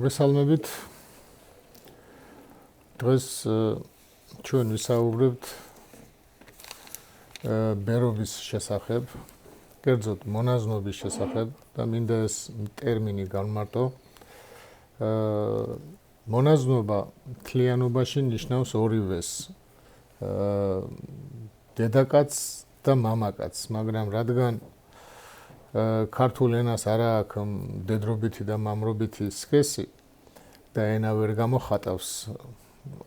მოგესალმებით. დღეს ჩვენ ვისაუბრებთ ბერობის შესახებ, კერძოდ მონაზნობის შესახებ და მინდა ეს ტერმინი განმარტო. მონაზნობა მთლიანობაში ნიშნავს ორივეს, დედაკაცს და მამაკაცს, მაგრამ რადგან ქართულ ენას არ აქვს მდედრობითი და მამრობითი სქესი და ენა ვერ გამოხატავს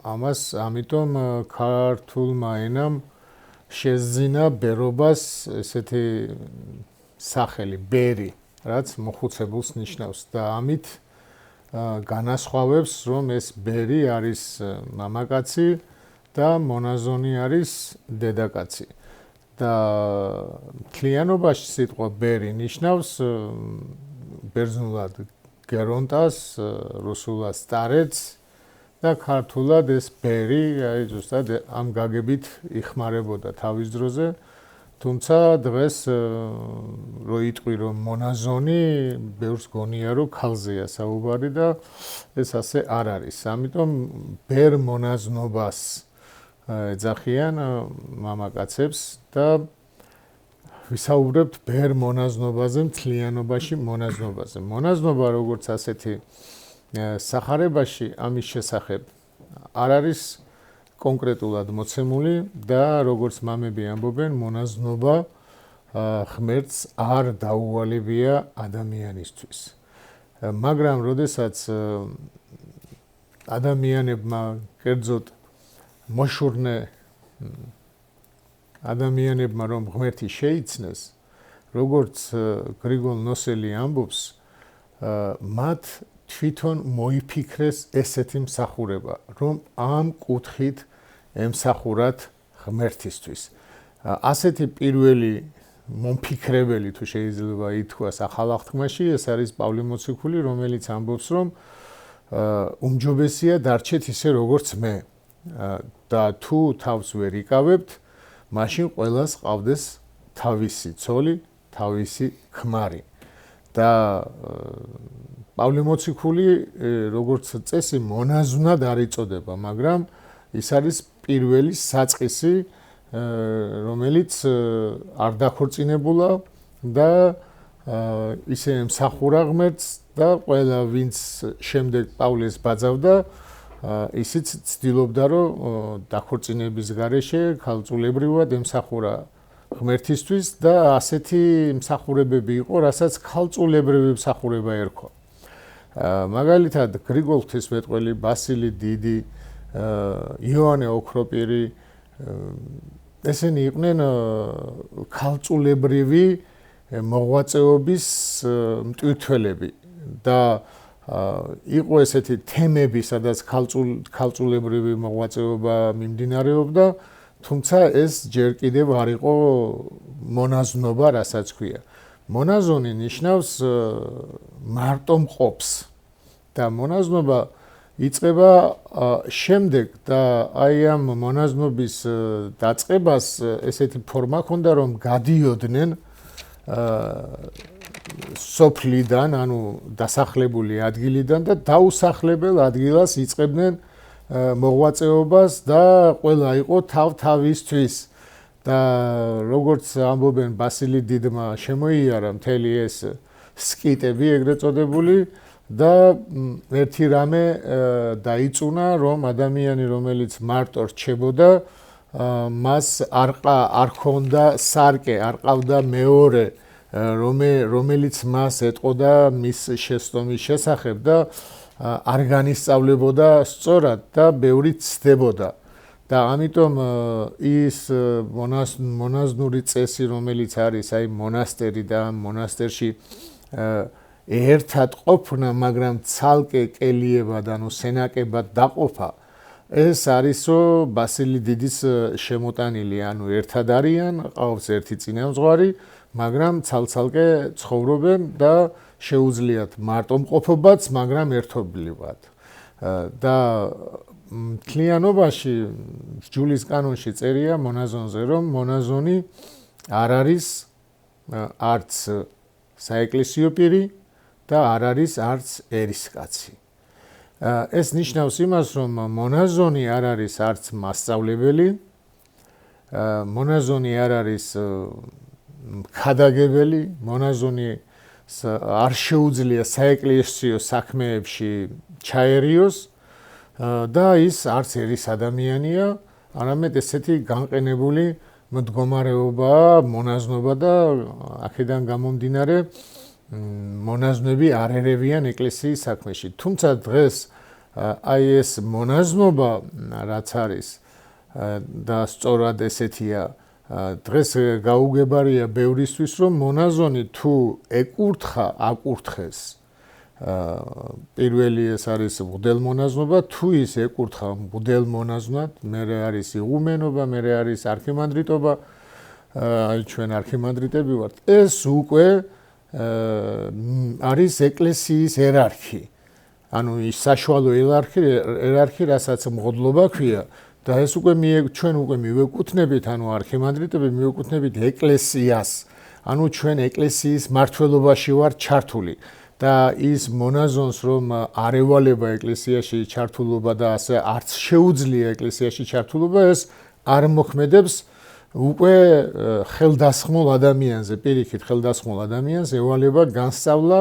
ამას, ამიტომ ქართულმა ენამ შეძინა ბერობას ესეთი სახელი ბერი, რაც მოხუცებულს ნიშნავს და ამით განასხვავებს, რომ ეს ბერი არის მამაკაცი და მონაზონი არის დედაკაცი. და მთლიანობაში სიტყვა ბერი ნიშნავს ბერძნულად გერონტას, რუსულად სტარეთს და ქართულად ეს ბერი, აი ზუსტად ამ გაგებით იხმარებოდა თავის დროზე, თუმცა დღეს რო იტყვი რომ მონაზონი, ბევრს გონია რომ ქალზეა საუბარი და ეს ასე არ არის. ამიტომ ბერ მონაზნობას ეძახიან მამაკაცებს და ვისაუბრებთ ბერ მონაზნობაზე, მთლიანობაში მონაზნობაზე. მონაზნობა როგორც ასეთი სახარებაში ამის შესახებ არ არის კონკრეტულად მოცემული და როგორც მამები ამბობენ, მონაზნობა ღმერთს არ დაუვალებია ადამიანისთვის. მაგრამ როდესაც ადამიანებმა კერძოდ მოშურნე ადამიანებმა რომ ღმერთი შეიცნეს, როგორც გრიგოლ ნოსელი ამბობს, მათ თვითონ მოიფიქრეს ესეთი მსახურება, რომ ამ კუთხით ემსახურათ ღმერთისთვის. ასეთი პირველი მომფიქრებელი თუ შეიძლება ითქვას ახალ აღთქმაში, ეს არის პავლე მოციქული, რომელიც ამბობს, რომ უმჯობესია დარჩეთ ისე როგორც მე. და თუ თავს ვერ იკავებთ, მაშინ ყველას ყავდეს თავისი ცოლი, თავისი ქმარი. და პავლე მოციქული როგორც წესი მონაზვნად არ იწოდება, მაგრამ ის არის პირველი საწყისი, რომელიც არ დაქორწინებულა და ისე ემსახურა ღმერთს და ყველა ვინც შემდეგ პავლეს ბაძავდა, ისიც ცდილობდა, რომ დაქორწინების გარეშე ქალწულებრივად ემსახურა ღმერთისთვის და ასეთი მსახურებები იყო, რასაც ქალწულებრივი მსახურება ერქვა. მაგალითად, გრიგოლ ღვთისმეტყველი, ბასილი დიდი, იოანე ოქროპირი, ესენი იყვნენ ქალწულებრივი მოღვაწეობის მტვირთველები და იყო ესეთი თემები, სადაც ქალწულებრივი მოღვაწეობა მიმდინარეობდა, თუმცა ეს ჯერ კიდევ არ იყო მონაზნობა, რასაც ქვია. მონაზონი ნიშნავს მარტომყოფს და მონაზნობა იწყება შემდეგ და აი ამ მონაზნობის დაწყებას ესეთი ფორმა ჰქონდა, რომ გადიოდნენ სოფლიდან, ანუ დასახლებული ადგილიდან და დაუსახლებელ ადგილას იწყებდნენ მოღვაწეობას და ყველა იყო თავისთვის. და როგორც ამბობენ, ბასილი დიდმა შემოიარა მთელი ეს სკიტები, ეგრეთ წოდებული და ერთი რამე დაიწუნა, რომ ადამიანი, რომელიც მარტო რჩებოდა, მას არ ჰქონდა სარკე, არ ყავდა მეორე, რომელიც მას ეტყოდა მის შესწომის შესახებ და არ განისწავლებოდა სწორად და ბევრი ცდებოდა. და ამიტომ ის მონაზნური წესი, რომელიც არის აი მონასტერი და მონასტერში ერთად ყოფნა, მაგრამ ცალკე კელიებად, ანუ სენაკებად დაყოფა, ეს არისო ბასილი დიდის შემოტანილი, ანუ ერთად არიან, ყავს ერთი წინამძღვარი, მაგრამ ცალ-ცალკე ცხოვრობენ და შეუძლიათ მარტომყოფობაც, მაგრამ ერთობლივად. და მთლიანობაში ჯულის კანონში წერია მონაზონზე, რომ მონაზონი არ არის არც საეკლესიო პირი და არ არის არც ერისკაცი. ეს ნიშნავს იმას, რომ მონაზონი არ არის არც მასწავლებელი, მონაზონი არ არის ხადაგებელი, მონაზონი არ შეუძლია საეკლესიო საქმეებში ჩაერიოს და ის არც ერის ადამიანია, არამედ ესეთი განყენებული მდგომარეობა, მონაზნობა და აქედან გამომდინარე მონაზნები არ ერევიან ეკლესიის საქმეში. თუმცა დღეს აი ეს მონაზნობა რაც არის და სწორად ესეთია დღეს გაუგებარია ბევრისთვის რომ მონაზონი თუ ეკურთხა აკურთხეს პირველი ეს არის მღვდელმონაზნობა თუ ის ეკურთხა მღვდელმონაზვნად მერე არის იღუმენობა მერე არის არქიმანდრიტობა აი ჩვენ არქიმანდრიტები ვართ ეს უკვე არის ეკლესიის ერარქი ანუ ის საშუალო ერარქი რასაც მღვდლობა ქვია და ეს უკვე ჩვენ უკვე მივეკუთვნებით ანუ არქიმანდრიტები მივეკუთვნებით ეკლესიას ანუ ჩვენ ეკლესიის მართლობაში ვართ ჩართული და ის მონაზონს რომ არ ევალება ეკლესიაში ჩართულობა და ასე არც შეუძლია ეკლესიაში ჩართულობა ეს არ მოქმედებს უკვე ხელდასხმულ ადამიანზე პირიქით ხელდასხმულ ადამიანს ევალება განსწავლა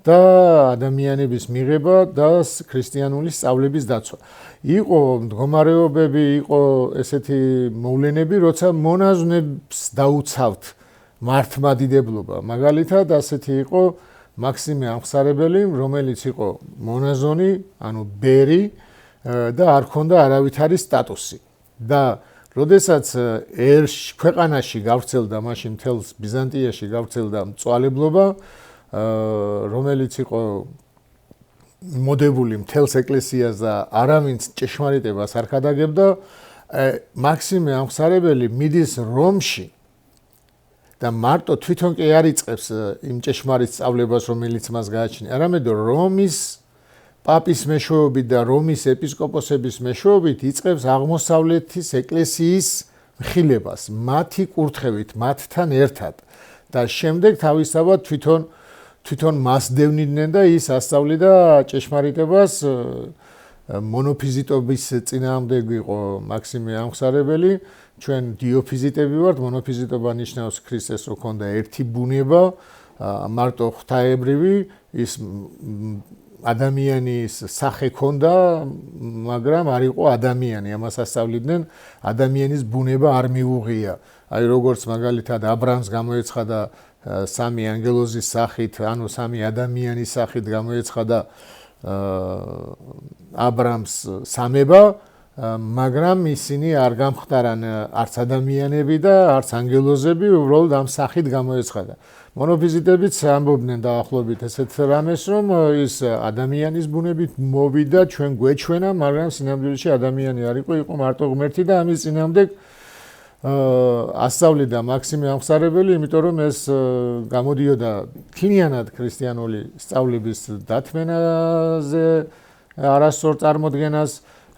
და ადამიანების მიღება და ქრისტიანული სწავლების დაცვა. იყო მდგომარეობები, იყო ესეთი მოვლენები, როცა მონაზვნებს დაუცავთ მართლმადიდებლობა. მაგალითად, ასეთი იყო მაქსიმე ამხსარებელი, რომელიც იყო მონაზონი, ანუ ბერი და არ ჰქონდა არავითარი სტატუსი. და როდესაც ქვეყანაში გავრცელდა მაშინ მთელს ბიზანტიაში გავრცელდა მწვალებლობა რომელიც იყო მოდებული მთელს ეკლესიას და არავინც ჭეშმარიტებას არ ხადაგებდა მაქსიმე ამხსარებელი მიდის რომში და მარტო თვითონ კი არ იწყებს იმ ჭეშმარიტ სწავლებას რომელიც მას გააჩნია არამედ რომის პაპის მეშვეობით და რომის ეპისკოპოსების მეშვეობით იწყებს აღმოსავლეთის ეკლესიის მხილებას მათი კურთხევით მათთან ერთად და შემდეგ თავისთავად თვითონ მას დევნიდნენ და ის ასწავლიდა ჭეშმარიტებას მონოფიზიტობის წინააღმდეგ იყო მაქსიმე ამხსარებელი ჩვენ დიოფიზიტები ვართ მონოფიზიტობა ნიშნავს ქრისტეს რო ქონდა ერთი ბუნება მარტო ღვთაებრივი ის ადამიანის სახე ქონდა მაგრამ არ იყო ადამიანი ამას ასწავლიდნენ ადამიანის ბუნება არ მიუღია აი როგორც მაგალითად აბრამს გამოეცხადა სამი ანგელოზის სახით, ანუ სამი ადამიანის სახით გამოეცხადა აბრამს სამება, მაგრამ ისინი არ გამხდარან არც ადამიანები და არც ანგელოზები, უბრალოდ ამ სახით გამოეცხადა. მონოფიზიტებიც ამბობდნენ დაახლოებით ესეთ რამეს, რომ ის ადამიანის ბუნებით მოვიდა, ჩვენ გვეჩვენა, მაგრამ სინამდვილეში ადამიანი არ იყო, იყო მარტო ღმერთი და ამის წინააღმდეგ ასწავლიდა მაქსიმე ამხსარებელი, იმიტომ რომ ეს გამოდიოდა თლიანად ქრისტიანული სწავლების დათმენაზე არასწორ წარმოდგენას,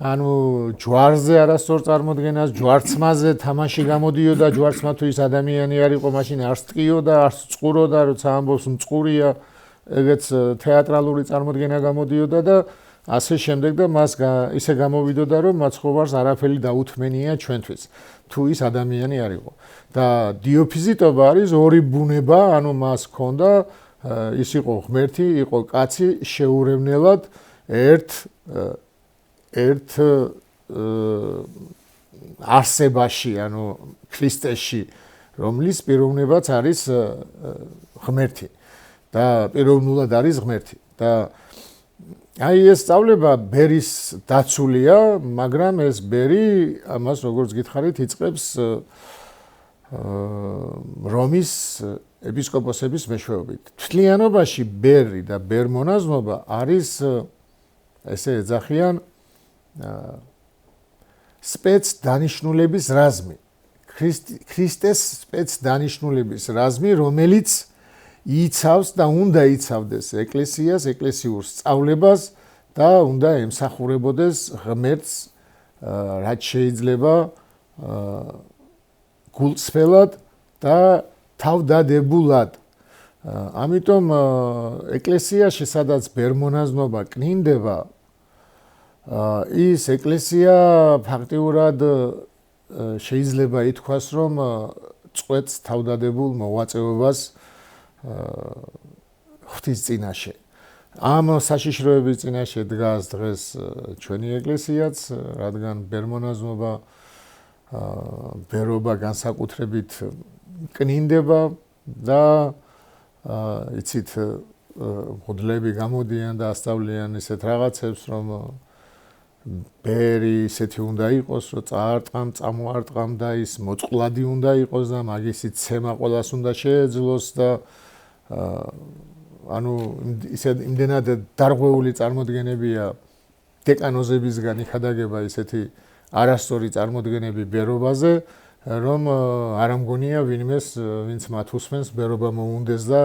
ანუ ჯვარზე არასწორ წარმოდგენას, ჯვარცმაზე თამაში გამოდიოდა, ჯვარცმა თუ ის ადამიანი არ იყო, მაშინ არც ტყიოდა, არც წყუროდა, როცა ამბობს მწყურია, ეგეც თეატრალური წარმოდგენა გამოდიოდა და ასე შემდეგ და მას ისე გამოვიდოდა რომ მაცხოვარს არაფერი დაუთმენია ჩვენთვის თუ ის ადამიანი არ იყო და დიოფიზიტობა არის ორი ბუნება ანუ მას ჰქონდა ის იყო ღმერთი იყო კაცი შეურევნელად ერთ არსებაში ანუ ქრისტეში რომლის პიროვნებაც არის ღმერთი და პიროვნულად არის ღმერთი და აი ეს სწავლება ბერის დაცულია, მაგრამ ეს ბერი ამას როგორც გითხარით იწყებს რომის ეპისკოპოსების მეშვეობით. თლიანობაში ბერი და ბერმონაზნობა არის ესე ეძახიან სპეცდანიშნულების რაზმი. ქრისტეს სპეცდანიშნულების რაზმი, რომელიც იცავს და უნდა იცავდეს ეკლესიას, ეკლესიურ სწავლებას და უნდა ემსახურებოდეს ღმერთს, რაც შეიძლება გულწრფელად და თავდადებულად. ამიტომ ეკლესიაში, სადაც ბერმონაზნობა კნინდება, ის ეკლესია ფაქტიურად შეიძლება ითქვას, რომ წვეთს თავდადებულ მოღვაწეობას ღვთის წინაშე. ამ საშიშროების წინაშე დგას დღეს ჩვენი ეკლესიაც, რადგან ბერმონაზმობა, ბერობა განსაკუთრებით კნინდება და იცით მოდლები გამოდიან და ასწავლიან ისეთ რაღაცებს, რომ ბერი ისეთი უნდა იყოს, რომ წაარტყამ, წამოარტყამ და ის მოწყვლადი უნდა იყოს და მაგისი ცემა ყოველას უნდა შეეძლოს და ანუ იმდენად დარღვეული წარმოდგენებია დეკანოზებისგან იქადაგება ისეთი არასწორი წარმოდგენები ბერობაზე, რომ არ ამგონია ვინმეს, ვინც მათ უსმენს, ბერობა მოუნდეს და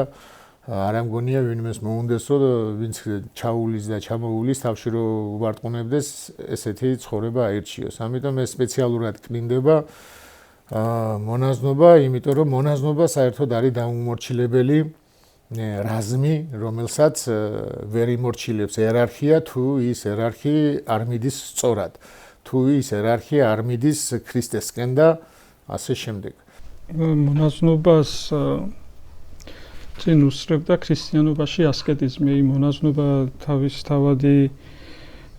არ ამგონია ვინმეს მოუნდეს, რომ ვინც ჩაულის და ჩამოულის თავში რომ უვარტყუნებდეს, ესეთი ცხოვრება აირჩიოს. ამიტომ ეს სპეციალურად კნინდება მონაზნობა, იმიტომ რომ მონაზნობა საერთოდ არის დაუმორჩილებელი რაზმი, რომელსაც ვერ იმორჩილებს ერარქია, თუ ის ერარქი არ მიდის სწორად, თუ ის ერარქია არ მიდის ქრისტესკენ და ასე შემდეგ. მონაზნობას წინ უსწრებდა ქრისტიანობაში ასკეტიზმი. მონაზნობა თავისთავადი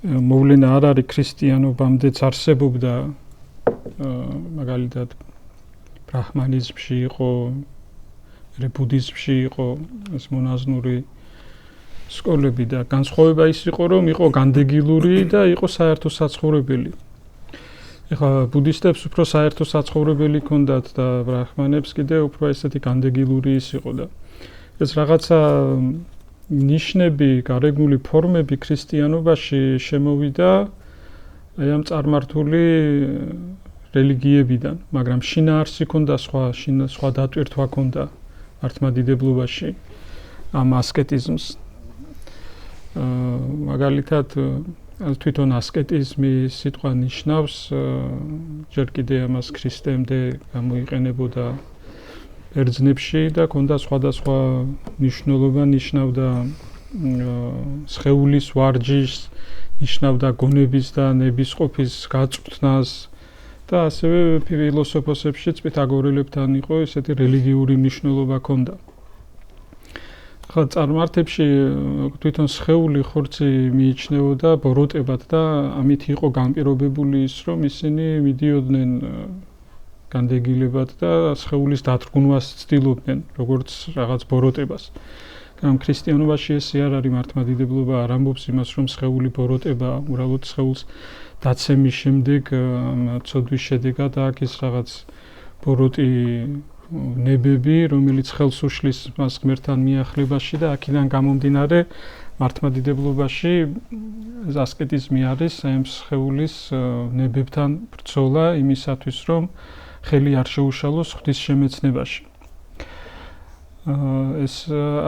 მოვლენა არ არის ქრისტიანობამდეც არსებობდა, მაგალითად ბრაჰმანიზმში იყო, ბუდიზმში იყო ეს მონაზნური სკოლები და განსხვავება ის იყო, რომ იყო განდეგილური და იყო საერთო საცხოვრებელი. ეხლა ბუდისტებს უფრო საერთო საცხოვრებელი ჰქონდათ და ბრაჰმანებს კიდე უფრო ესეთი განდეგილური ის იყო და ეს რაღაცა ნიშნები, გარეგნული ფორმები ქრისტიანობაში შემოვიდა აი ამ წარმართული რელიგიებიდან, მაგრამ შინაარსი ჰქონდა სხვა დატვირთვა ჰქონდა მართლმადიდებლობაში ამ ასკეტიზმს. მაგალითად თვითონ ასკეტიზმი სიტყვა ნიშნავს, ჯერ კიდე ამას ქრისტემდე გამოიყენებოდა ბერძნებში და ჰქონდა სხვადასხვა მნიშვნელობა, ნიშნავდა სხეულის ვარჯიშს, ნიშნავდა გონების და ნებისყოფის გაწვრთნას და ასევე ფილოსოფოსებშიც პითაგორელებთან იყო ესეთი რელიგიური მნიშვნელობა ჰქონდა. ხა წარმართებში თვითონ სხეული ხორცი მიიჩნეოდა ბოროტებად და ამით იყო განპირობებული ის, რომ ისინი მიდიოდნენ განდეგილებად და სხეულის დათრგუნვას ცდილობდნენ, როგორც რაღაც ბოროტებას. მაგრამ ქრისტიანობაში ესე არ არის, მართლმადიდებლობა არ ამბობს იმას, რომ სხეული ბოროტება, უბრალოდ სხეულს დაცემის შემდეგ ცოდვის შედეგად აქ ის რაღაც ბოროტი ნებები, რომელიც ხელს უშლის მას ღმერთთან მიახლებაში და აქედან გამომდინარე მართლმადიდებლობაში ასკეტიზმი არის ამ სხეულის ნებებთან ბრძოლა იმისათვის, რომ ხელი არ შეუშალოს ღვთის შემეცნებაში. ეს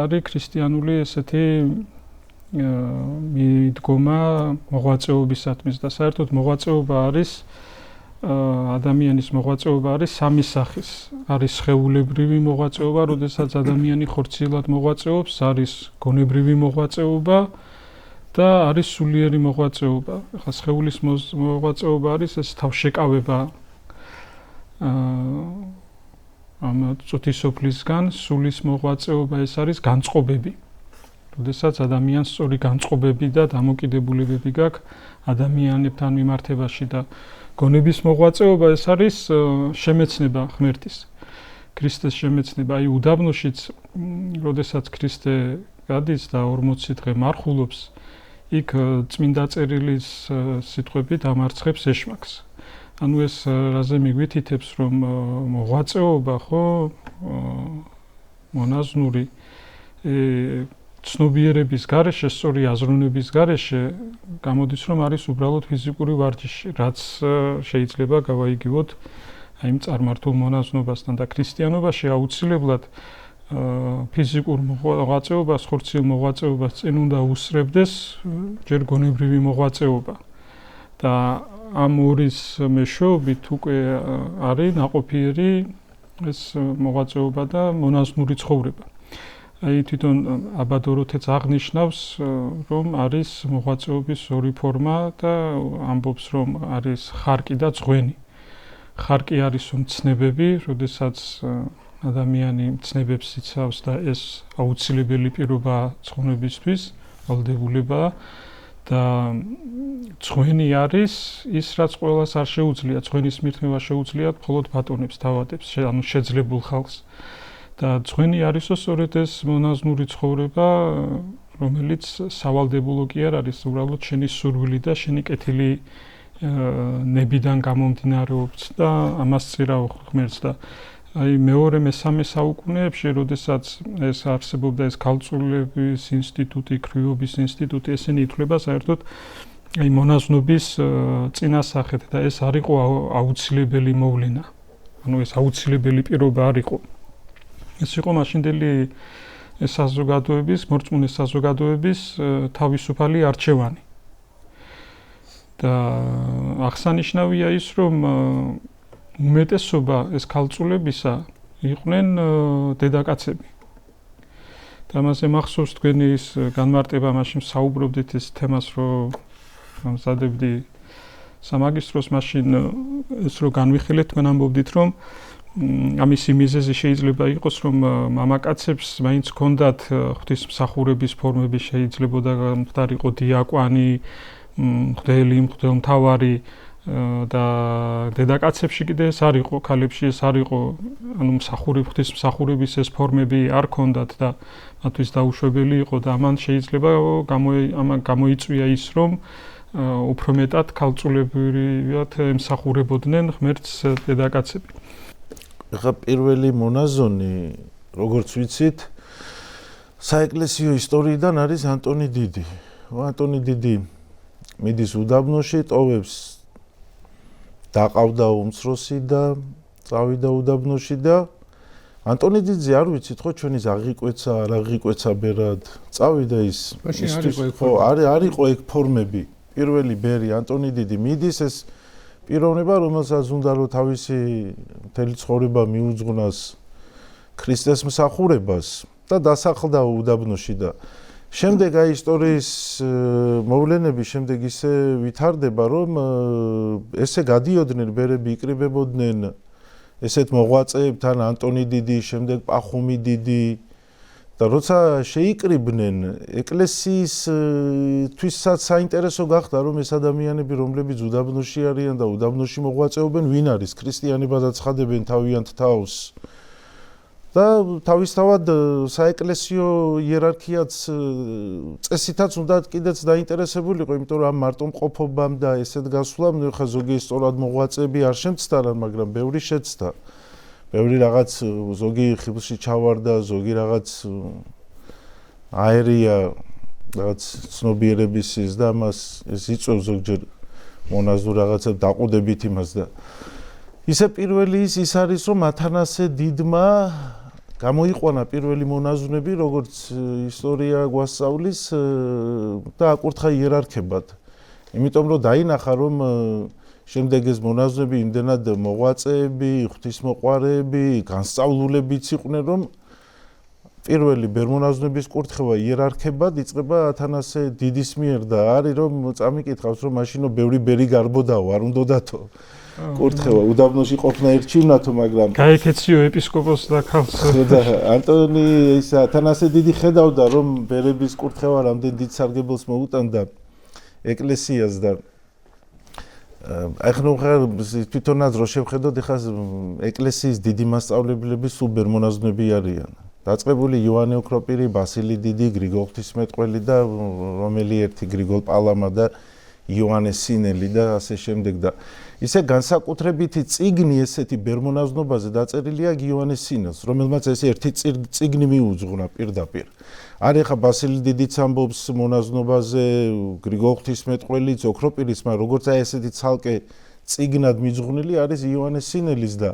არის ქრისტიანული ესეთი მიდგომა მოღვაწეობისათვის და საერთოდ მოღვაწეობა არის ადამიანის მოღვაწეობა არის სამი სახის. არის სხეულებრივი მოღვაწეობა, როდესაც ადამიანი ხორციელად მოღვაწეობს, არის გონებრივი მოღვაწეობა და არის სულიერი მოღვაწეობა. ახლა სხეულის მოღვაწეობა არის ეს თავშეკავება ამ წუთისოფლისგან, სულის მოღვაწეობა ეს არის განწყობები. როდესაც ადამიანს სწორი განწყობები და დამოკიდებულებები გაქვს ადამიანებთან მიმართებაში და გონების მოღვაწეობა ეს არის შემეცნება ღმერთის, ქრისტეს შემეცნება. აი უდაბნოშიც, როდესაც ქრისტე გადის და 40 დღე მარხულობს, იქ წმინდა წერილის სიტყვებით ამარცხებს ეშმაკს. ანუ ეს რაზე მიგვითითებს, რომ მოღვაწეობა ხო მონაზნური ცნობიერების გარეშე, სწორი აზროვნების გარეშე გამოდის, რომ არის უბრალოდ ფიზიკური ვარჯიში, რაც შეიძლება გავაიგივოთ აი იმ წარმართულ მონაზნობასთან და ქრისტიანობაში აუცილებლად ფიზიკურ მოღვაწეობას, ხორციელ მოღვაწეობას წინ უნდა უსწრებდეს ჯერ გონებრივი მოღვაწეობა. და ამ ორის მეშვეობით უკვე არის ნაყოფიერი ეს მოღვაწეობა და მონაზნური ცხოვრება. აი თვითონ აბადოროთეც აღნიშნავს, რომ არის მოღვაწეობის ორი ფორმა და ამბობს, რომ არის ხარკი და ძღვენი. ხარკი არის მცნებები, როდესაც ადამიანი მცნებებს იცავს და ეს აუცილებელი პირობა ცხონებისთვის, ვალდებულებაა და ძღვენი არის ის, რაც ყველას არ შეუძლია, ძღვენის მირთმევა შეუძლიათ მხოლოდ ბატონებს, თავადებს, ანუ შეძლებულ ხალხს. და ძღვენი არისო სწორედ ეს მონაზვნური ცხოვრება, რომელიც სავალდებულო კი არ არის, უბრალოდ შენი სურვილი და შენი კეთილი ნებიდან გამომდინარეობს და ამას წერაო ღმერთს და აი მეორე მესამე საუკუნეებში, როდესაც ეს არსებობდა ეს ქალწულების ინსტიტუტი, ქრიობის ინსტიტუტი, ესენი ითვლება საერთოდ აი მონაზვნობის წინასახედ და ეს არ იყო აუცილებელი მოვლენა. ანუ ეს აუცილებელი პირობა არ იყო. ეს იყო მაშინდელი საზოგადოების, მორწმუნე საზოგადოების თავისუფალი არჩევანი. და აღსანიშნავია ის, რომ უმეტესობა ეს ქალწულებისა იყვნენ დედაკაცები. და ამაზე მახსოვს თქვენი ის განმარტება, მაშინ საუბრობდით ეს თემას, რომ ამზადებდი სამაგისტროს, მაშინ ეს რო განვიხილეთ, თქვენ ამბობდით, რომ ამისი მიზეზი შეიძლება იყოს, რომ მამაკაცებს მაინც ჰქონდათ ღვთისმსახურების ფორმები, შეიძლებოდა მختارიყო დიაკვანი, მღვდელი, მღვდელმთავარი და დედაკაცებში კიდე ეს არ იყო, ქალებში ეს არ იყო, ანუ ღვთისმსახურების ეს ფორმები არ ჰქონდათ და მათთვის დაუშვებელი იყო და ამან შეიძლება გამოიწვია ის, რომ უფრო მეტად ქალწულებრივად ემსახურებოდნენ ღმერთს დედაკაცები. ახლა პირველი მონაზონი, როგორც ვიცით, საეკლესიო ისტორიიდან არის ანტონი დიდი. ანტონი დიდი მიდის უდაბნოში, ტოვებს დაყავდა უმცროსი და წავიდა უდაბნოში და ანტონი დიდზე არ ვიცით ხო ჩვენის აღიკვეცა, არ აღიკვეცა ბერად, წავიდა ის. არ იყო ეგ ფორმები. პირველი ბერი ანტონი დიდი მიდის ეს პიროვნება, რომელსაც უნდა რომ თავისი მთელი ცხოვრება მიუძღვნას ქრისტეს მსახურებას და დასახლდა უდაბნოში და შემდეგ აი ისტორიის მოვლენები შემდეგ ისე ვითარდება, რომ ესე გადიოდნენ ბერები, იკრიბებოდნენ ესეთ მოღვაწეებთან, ანტონი დიდი, შემდეგ პახუმი დიდი და როცა შეიკრიბნენ, ეკლესიისთვისაც საინტერესო გახდა, რომ ეს ადამიანები, რომლებიც უდაბნოში არიან და უდაბნოში მოღვაწეობენ, ვინ არის, ქრისტიანებად აცხადებენ თავიანთ თავს. და თავისთავად საეკლესიო იერარქიაც წესითაც უნდა კიდეც დაინტერესებულიყო, იმიტომ რომ ამ მარტომყოფობამ და ესეთ გასვლამ, ხა ზოგი სწორად მოღვაწეები არ შემცდარან, მაგრამ ბევრი შეცდა. ბევრი რაღაც ზოგი ხილში ჩავარდა, ზოგი რაღაც აერია, რაღაც ცნობიერების ის და მას ეს იწვევს ზოგჯერ მონაზვნურ რაღაცებს დაყუდებით იმას და ისე პირველი ის არის, რომ ათანასე დიდმა გამოიყვანა პირველი მონაზვნები, როგორც ისტორია გვასწავლის და აკურთხა იერარქებად. იმიტომ რომ დაინახა, რომ შემდეგ ეს მონაზვნები იმდენად მოღვაწეები, ღვთისმოყვარეები, განსწავლულებიც იყვნენ, რომ პირველი ბერმონაზვნების კურთხევა იერარქებად იწყება ათანასე დიდის მიერ და არის რომ წამიკითხავს, რომ მაშინო ბევრი ბერი გარბოდაო, არ უნდათო. კურთხევა უდაბნოში ყოფნა ერჩივნათო, მაგრამ გაიქეციო ეპისკოპოსს და ქალს. და ანტონი ის ათანასე დიდი ხედავდა, რომ ბერების კურთხევა რამდენ დიდ სარგებელს მოუტანდა ეკლესიას და ახლა თვითონაც რო შევხედოთ, ეხლა ეკლესიის დიდი მასწავლებლები სულ ბერმონაზვნები არიან. დაწყებული იოანე ოქროპირი, ბასილი დიდი, გრიგოლ ღვთისმეტყველი და რომელი ერთი გრიგოლ პალამა და იოანე სინელი და ასე შემდეგ და ისე განსაკუთრებითი წიგნი ესეთი ბერმონაზნობაზე დაწერილია იოანე სინელს, რომელმაც ეს ერთი წიგნი მიუძღვნა პირდაპირ. არის ხა ბასილი დიდიც ამბობს მონაზნობაზე, გრიგოლ ღვთისმეტყველიც, ოქროპირის, მაგრამ როგორც აი ესეთი ცალკე წიგნად მიძღვნილი არის იოანე სინელის და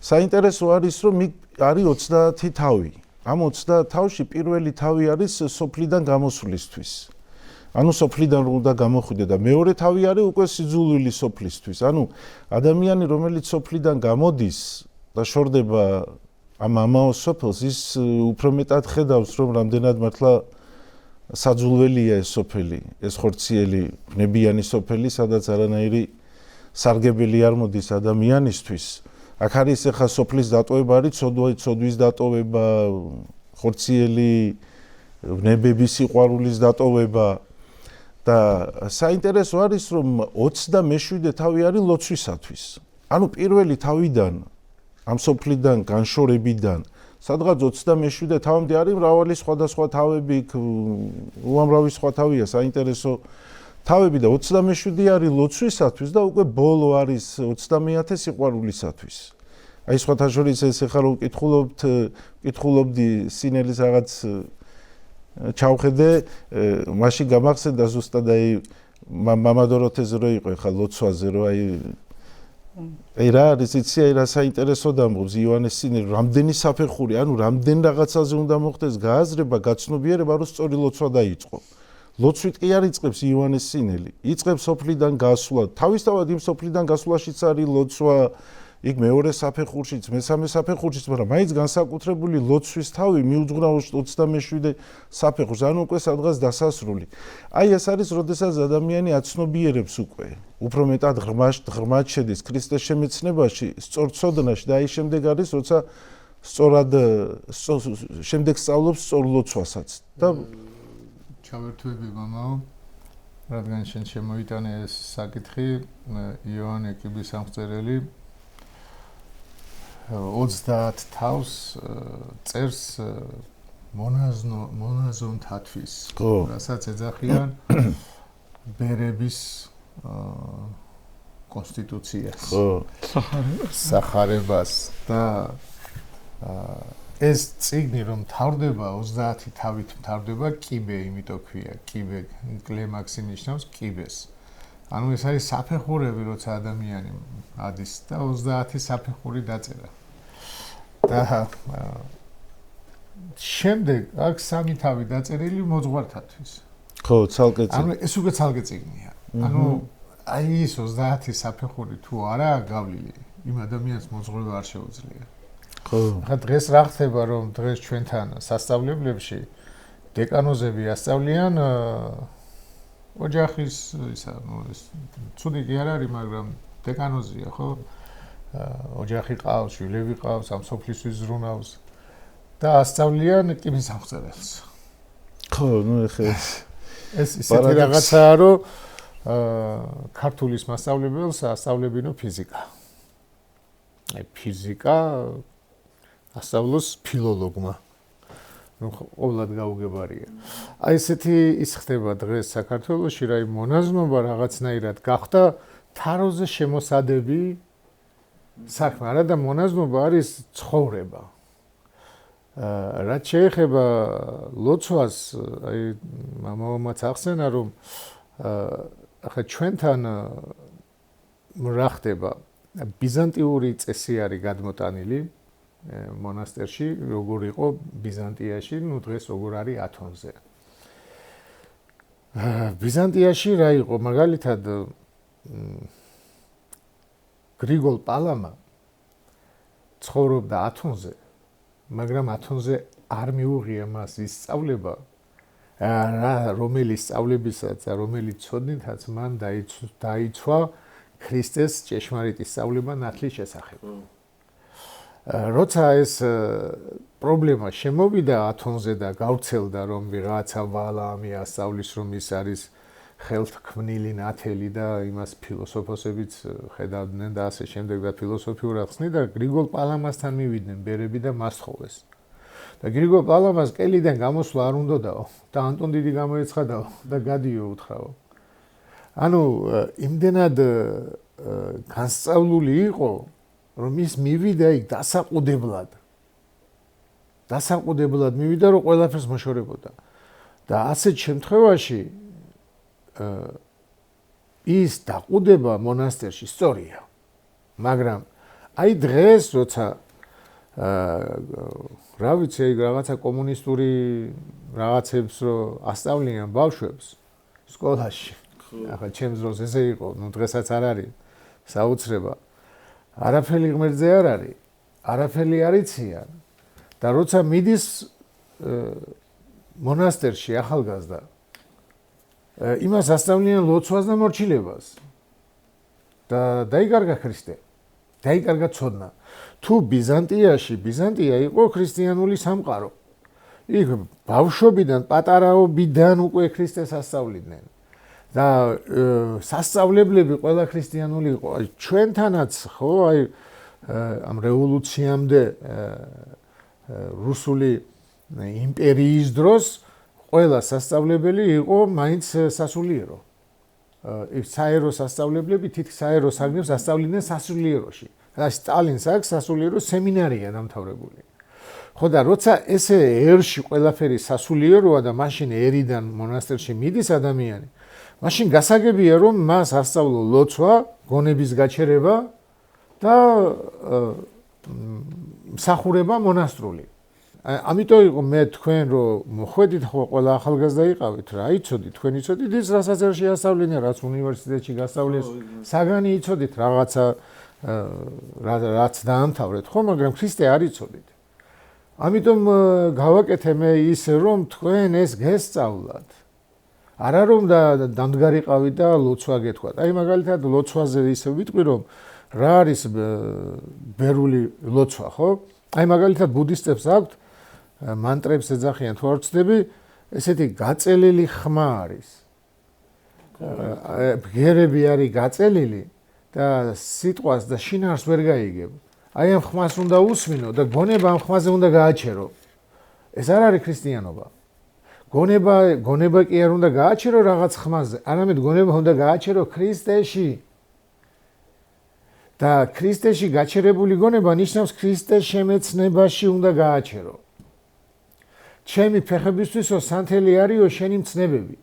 საინტერესო არის, რომ არის 30 თავი. ამ 30 თავში პირველი თავი არის სოფლიდან გამოსვლისთვის. ანუ სოფლიდან უნდა გამოხვიდე და მეორე თავი არის უკვე სიძულვილი სოფლისთვის. ანუ ადამიანი, რომელიც სოფლიდან გამოდის და შორდება ამ ამაო სოფელს ის უფრო მეტად ხედავს, რომ რამდენად მართლა საძულველია ეს სოფელი, ეს ხორციელი ბნებიანი სოფელი, სადაც არანაირი სარგებელი არ მოდის ადამიანისთვის. აქ არის ახლა სოფლის დატოვება, არის ცოდვის დატოვება, ხორციელი ბნებების სიყვარულის დატოვება და საინტერესო არის, რომ 27 თავი არის ლოცვისათვის. ანუ პირველი თავიდან ამ სოფლიდან განშორებიდან სადღაც 27 თავამდე არის მრავალი სხვადასხვა თავები, უამრავი სხვა თავია, საინტერესო თავები და 27 არის ლოცვისათვის და უკვე ბოლო არის 30 სიყვარულისათვის. აი სხვათა შორის ეს ახლა რომ ვკითხულობდი სინელის რაღაც ჩავხედე, მაშინ გამახსენდა ზუსტად აი მამა დოროთეზე რო იყო ახლა ლოცვაზე რო აი რა არის იცი აი რა საინტერესო დამღობს ივანეს სინელი რამდენი საფეხური ანუ რამდენ რაღაცაზე უნდა მოხდეს გააზრება გაცნობიერება რომ სწორი ლოცვა დაიწყო ლოცვით კი არ იწყებს ივანეს სინელი იწყებს სოფლიდან გასვლა თავისთავად იმ სოფლიდან გასვლაშიც არის ლოცვა იქ მეორე საფეხურშიც მესამე საფეხურშიც მაგრამ მაინც განსაკუთრებული ლოცვის თავი მიუძღვნავს 27 საფეხურს ანუ უკვე სადღაც დასასრული აი ეს არის როდესაც ადამიანი აცნობიერებს უკვე უფრო მეტად ღრმად შედის ქრისტეს შემეცნებაში სწორ ცოდნაში და აი შემდეგ არის როცა სწორად შემდეგ სწავლობს სწორ ლოცვასაც და ჩავერთვები მამაო რადგან შენ შემოიტანე ეს საკითხი იოანე კიბისამღწერელი 30 თავს წერს მონაზონთათვის რასაც ეძახიან ბერების კონსტიტუციას სახარებას და ეს წიგნი რომ მთავრდება 30 თავით მთავრდება კიბე იმიტომ ქვია კიბე კლემაქსი ნიშნავს კიბეს ანუ ეს არის საფეხურები როცა ადამიანი ადის და 30 საფეხური დაწერა და შემდეგ აქ სამი თავი დაწერილი მოძღვართათვის ხო ცალკე ანუ ეს უკვე ცალკე წიგნია ანუ აი ეს 30 საფეხური თუ არაა გავლილი იმ ადამიანს მოძღვარება არ შეუძლია ხო ხა დღეს რა ხდება რომ დღეს ჩვენთან სასწავლებლებში დეკანოზები ასწავლიან ოჯახის ისა ნუ ეს ცუდი კი არ არის მაგრამ დეკანოზია ხო ოჯახი ყავს შვილები ყავს ამ სოფლისთვის ზრუნავს და ასწავლიან კიბისამღწერელს ხო ნუ ეხა ეს ისეთი რაღაცაა რომ ქართულის მასწავლებელს ასწავლებინო ფიზიკა აი ფიზიკა ასწავლოს ფილოლოგმა ყოველად გაუგებარია. აი ესეთი ის ხდება დღეს საქართველოში, რა მონაზნობა რაღაცნაირად გახდა თაროზე შემოსადები საქმე, არა და მონაზნობა არის ცხოვრება. რაც შეეხება ლოცვას, აი მამამაც ახსენა რომ ახლა ჩვენთან რა ხდება? ბიზანტიური წესი არის გადმოტანილი მონასტერში როგორ იყო ბიზანტიაში, ნუ დღეს როგორ არის ათონზე. ბიზანტიაში რა იყო, მაგალითად გრიგოლ პალამა ცხოვრობდა ათონზე, მაგრამ ათონზე არ მიუღია მას ის სწავლება, რომელიც სწავლებისაც და რომელიც ცოდნითაც მან დაიცვა ქრისტეს ჭეშმარიტი სწავლება ნათლის შესახებ. როცა ეს პრობლემა შემოვიდა ათონზე და გავრცელდა რომ ვიღაცა ვალამი ასწავლის რომ ის არის ხელთქმნილი ნათელი და იმას ფილოსოფოსებიც ხედავდნენ და ასე შემდეგ და ფილოსოფიურად ხსნი და გრიგოლ პალამასთან მივიდნენ ბერები და მას თხოვეს. და გრიგოლ პალამას კელიდან გამოსვლა არ უნდაო და ანტონ დიდი გამოეცხადაო და გადიო უთხრაო. ანუ იმდენად განსწავლული იყო რომ ის მივიდა იქ დასაყუდებლად მივიდა რომ ყველაფერს მოშორებოდა და ასეთ შემთხვევაში ის დაყუდება მონასტერში სწორია მაგრამ აი დღეს როცა რა ვიცი აი რაღაცა კომუნისტური რაღაცებს რო ასწავლიან ბავშვებს სკოლაში ახლა ჩემს დროს ესე იყო ნუ დღესაც არ არის საოცრება არაფერი ღმერთზე არ არის არაფერი არ იციან და როცა მიდის მონასტერში ახალგაზრდა იმას ასწავლიან ლოცვას და მორჩილებას და დაიკარგა ქრისტე, დაიკარგა ცოდნა. თუ ბიზანტია იყო ქრისტიანული სამყარო. იქ ბავშვობიდან, პატარაობიდან უკვე ქრისტეს ასწავლიდნენ. და სასწავლებლები ყველა ქრისტიანული იყო. ჩვენთანაც ხო, ამ რევოლუციამდე რუსული იმპერიის დროს ყველა სასწავლებელი იყო მაინც სასულიერო. საერო სასწავლებლები თითქმის საერო საგნებს ასწავლიდნენ სასულიეროში. და სტალინს აქვს სასულიერო სემინარია დამთავრებული. ხო და როცა ესე ერში ყველაფერი სასულიეროა და მაშინ ერიდან მონასტერში მიდის ადამიანი, მაშინ გასაგებია რომ მას ასწავლო ლოცვა, გონების გაჩერება და მსახურება მონასტრული. ამიტომ იყო მე თქვენ რომ მოხვედით ხო ყველა ახალგაზრდა იყავით რა იცოდით თქვენ იცოდით ის რასაც ერში ასწავლინე რაც უნივერსიტეტში გასწავლეს საგანი იცოდით რაღაცა რაც დაამთავრეთ ხო მაგრამ ქრისტე არ იცოდით. ამიტომ გავაკეთე მე ისე რომ თქვენ ეს გესწავლათ. არა რომ დამდგარიყავით და ლოცვა გეთქვათ. აი მაგალითად ლოცვაზე ისე ვიტყვი რომ რა არის ბერული ლოცვა ხო? აი მაგალითად ბუდისტებს აქვთ მანტრებს ეძახიან თუ არ ვცდები ესეთი გაწელილი ხმა არის. ბგერები არის გაწელილი და სიტყვას და შინაარს ვერ გაიგებ. აი ამ ხმას უნდა უსმინო და გონება ამ ხმაზე უნდა გააჩერო. ეს არ არის ქრისტიანობა. გონება კი არ უნდა გააჩერო რაღაც ხმაზე, არამედ გონება უნდა გააჩერო ქრისტეში. და ქრისტეში გაჩერებული გონება ნიშნავს ქრისტეს შემეცნებაში უნდა გააჩერო. ჩემი ფეხებისთვისო სანთელი არისო შენი მცნებები.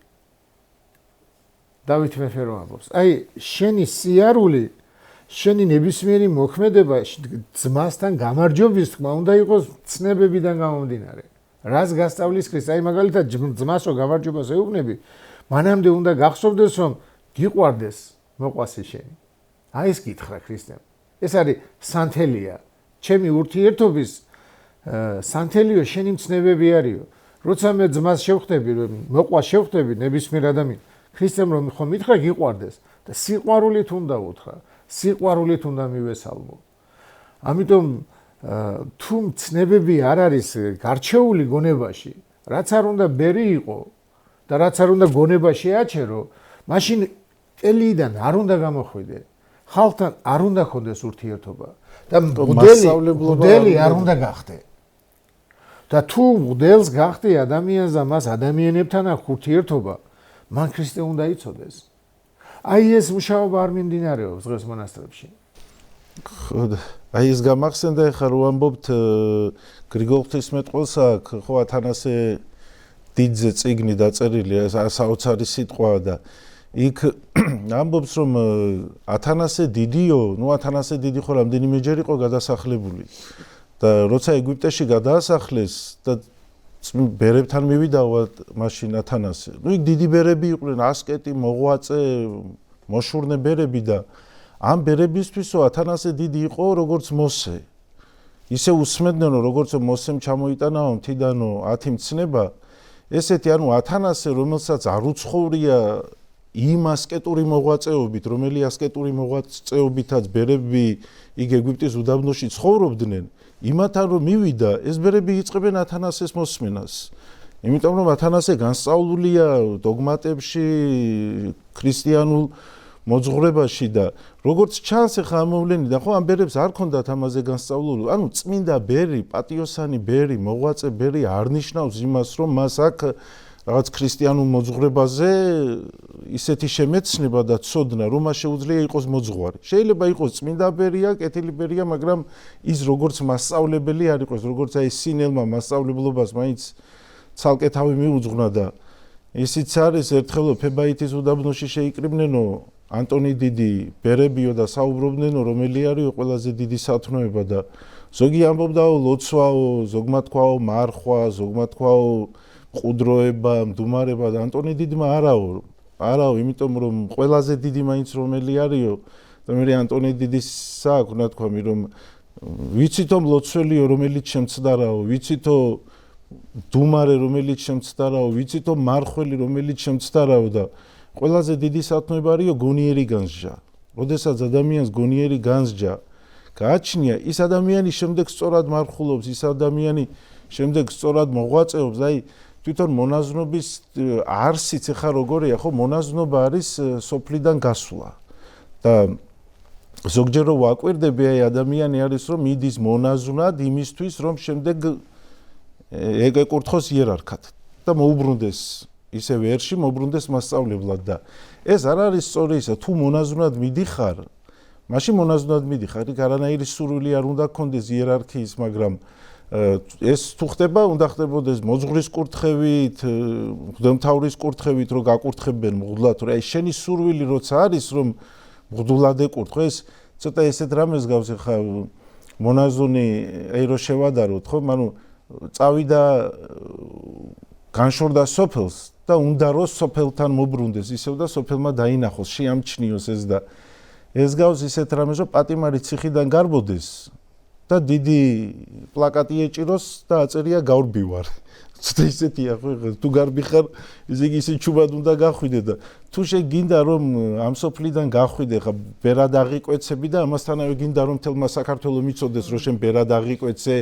დავით მეფე რომ ამბობს. აი შენი სიარული, შენი ნებისმიერი მოქმედება ძმასთან გამარჯვების თქმა უნდა იყოს მცნებებიდან გამომდინარე. რას გასწავლის ქრისტე? აი მაგალითად ძმასო გამარჯვებას ეუბნები, მანამდე უნდა გახსოვდეს რომ გიყვარდეს მოყვასი შენი. აი ეს გითხრა ქრისტემ. ეს არის სანთელია. ჩემი ურთიერთობის სანთელიო შენი მცნებები არისო. როცა მე ძმას შევხვდები, მოყვას შევხვდები ნებისმიერ ადამიანს, ქრისტემ რომ ხომ მითხრა გიყვარდეს და სიყვარულით უნდა უთხრა, სიყვარულით უნდა მივესალმო. ამიტომ თუ მცნებები არ არის გარჩეული გონებაში, რაც არ უნდა ბერი იყო და რაც არ უნდა გონება შეაჩერო, მაშინ ელიდან არ უნდა გამოხვიდე. ხალხთან არ უნდა ქონდეს ურთიერთობა და მღვდელი არ უნდა გახდე. და თუ მღვდელს გახდე ადამიანს და მას ადამიანებთან აქვს ურთიერთობა, მან ქრისტე უნდა იცოდეს. აი ეს მუშაობა არ მიმდინარეობს დღეს მონასტრებში. აი ეს გამახსენდა ხა რო ამბობთ გრიგოლ ღვთისმეტყველს აქვს ხო ათანასე დიდზე წიგნი დაწერილია საოცარი სიტყვა და იქ ამბობს რომ ათანასე დიდიო, ნუ ათანასე დიდი ხო რამდენიმეჯერ იყო გადასახლებული და როცა ეგვიპტეში გადაასახლეს და ბერებთან მივიდავა მაშინ ათანასე. ნუ იქ დიდი ბერები იყვნენ, ასკეტი, მოღვაწე, მოშურნე ბერები და ამ ბერებისთვისო ათანასე დიდი იყო როგორც მოსე. ისე უსმენდნენ რომ როგორც მოსემ ჩამოიტანაო მთიდანო 10 მცნება, ესეთი ანუ ათანასე რომელსაც არ უცხოვრია იმ ასკეტური მოღვაწეობით, რომელი ასკეტური მოღვაწეობითაც ბერები იქ ეგვიპტის უდაბნოში ცხოვრობდნენ, იმათან რომ მივიდა, ეს ბერები იწყებენ ათანასეს მოსმენას. იმიტომ რომ ათანასე განსწავლულია დოგმატებში, ქრისტიანულ მოძღვრებაში და როგორც ჩანს ახლა ამოვლენიდან, ხო ამ ბერებს არ ქონდათ ამაზე განსწავლული. ანუ წმინდა ბერი, პატიოსანი ბერი, მოღვაწე ბერი არ ნიშნავს იმას, რომ მას აქ რაღაც ქრისტიანულ მოძღვრებაზე ისეთი შემეცნება და ცოდნა, რომ მას შეუძლია იყოს მოძღვარი. შეიძლება იყოს წმინდა ბერია, კეთილი ბერია, მაგრამ ის როგორც მასწავლებელი არ იყოს, როგორც აი სინელმა მასწავლებლობას მაინც ცალკე თავი მიუძღვნა და ისიც არის ერთხელ ფებაითის უდაბნოში შეიკრიბნენო ანტონი დიდი ბერებიო და საუბრობდნენო რომელი არისო ყველაზე დიდი სათნოება და ზოგი ამბობდაო ლოცვაო, ზოგმა თქვაო მარხვა, ზოგმა თქვაო მყუდროება, მდუმარება და ანტონი დიდმა არაო, იმიტომ რომ ყველაზე დიდი მაინც რომელი არისო და მე ანტონი დიდის საქმე თქვამი რომ ვიცითო მლოცველიო, რომელიც შემცდარაო, ვიცითო დუმარე, რომელიც შემცდარაო, ვიცითო მარხველი, რომელიც შემცდარაო და ყველაზე დიდი სათნოებარიო გონიერი განსჯა. როდესაც ადამიანს გონიერი განსჯა გააჩნია, ის ადამიანი შემდეგ სწორად მარხულობს, ის ადამიანი შემდეგ სწორად მოღვაწეობს, აი თვითონ მონაზვნობის არსიც ეხა როგორია, ხო, მონაზვნობა არის სოფლიდან გასვლა. და ზოგჯერ რო ვაკვირდები, აი ადამიანი არის რომ მიდის მონაზვნად იმისთვის, რომ შემდეგ ეკურთხოს იერარქად და მოუბრუნდეს ისე ვერში, მოუბრუნდეს მასწავლებლად და ეს არ არის სწორი ისა, თუ მონაზვნად მიდიხარ, მაშინ მონაზვნად მიდიხარ, იქ არანაირი სურვილი არ უნდა გქონდეს იერარქიის, მაგრამ ეს თუ ხდება, უნდა ხდებოდეს მოძღვრის კურთხევით, მღვდელმთავრის კურთხევით, რომ გაკურთხებენ მღვდლად, რომ აი შენი სურვილი როცა არის, რომ მღვდლად ეკურთხო, ეს ცოტა ესეთ რამეს გავს ხა მონაზონი, აი რო შევადაროთ, ხო, ანუ წავიდა განშორდა სოფელს და უნდა რომ სოფელთან მობრუნდეს, ისევ და სოფელმა დაინახოს, შეამჩნიოს ეს და ეს გავს ისეთ რამეს, რომ პატიმარი ციხიდან გარბოდეს და დიდი პლაკატი ეჭიროს და აწერია გავრბივარ. ცოტა ისეთია ხო, თუ გარბიხარ, ესე იგი ისე ჩუბად უნდა გახვიდე და თუ შეგინდა რომ ამ სოფლიდან გახვიდე, ხა ბერად აღიკვეცები და ამასთანავე გინდა რომ თელმა საქართველოს მიწოდეს, რომ შენ ბერად აღიკვეცე,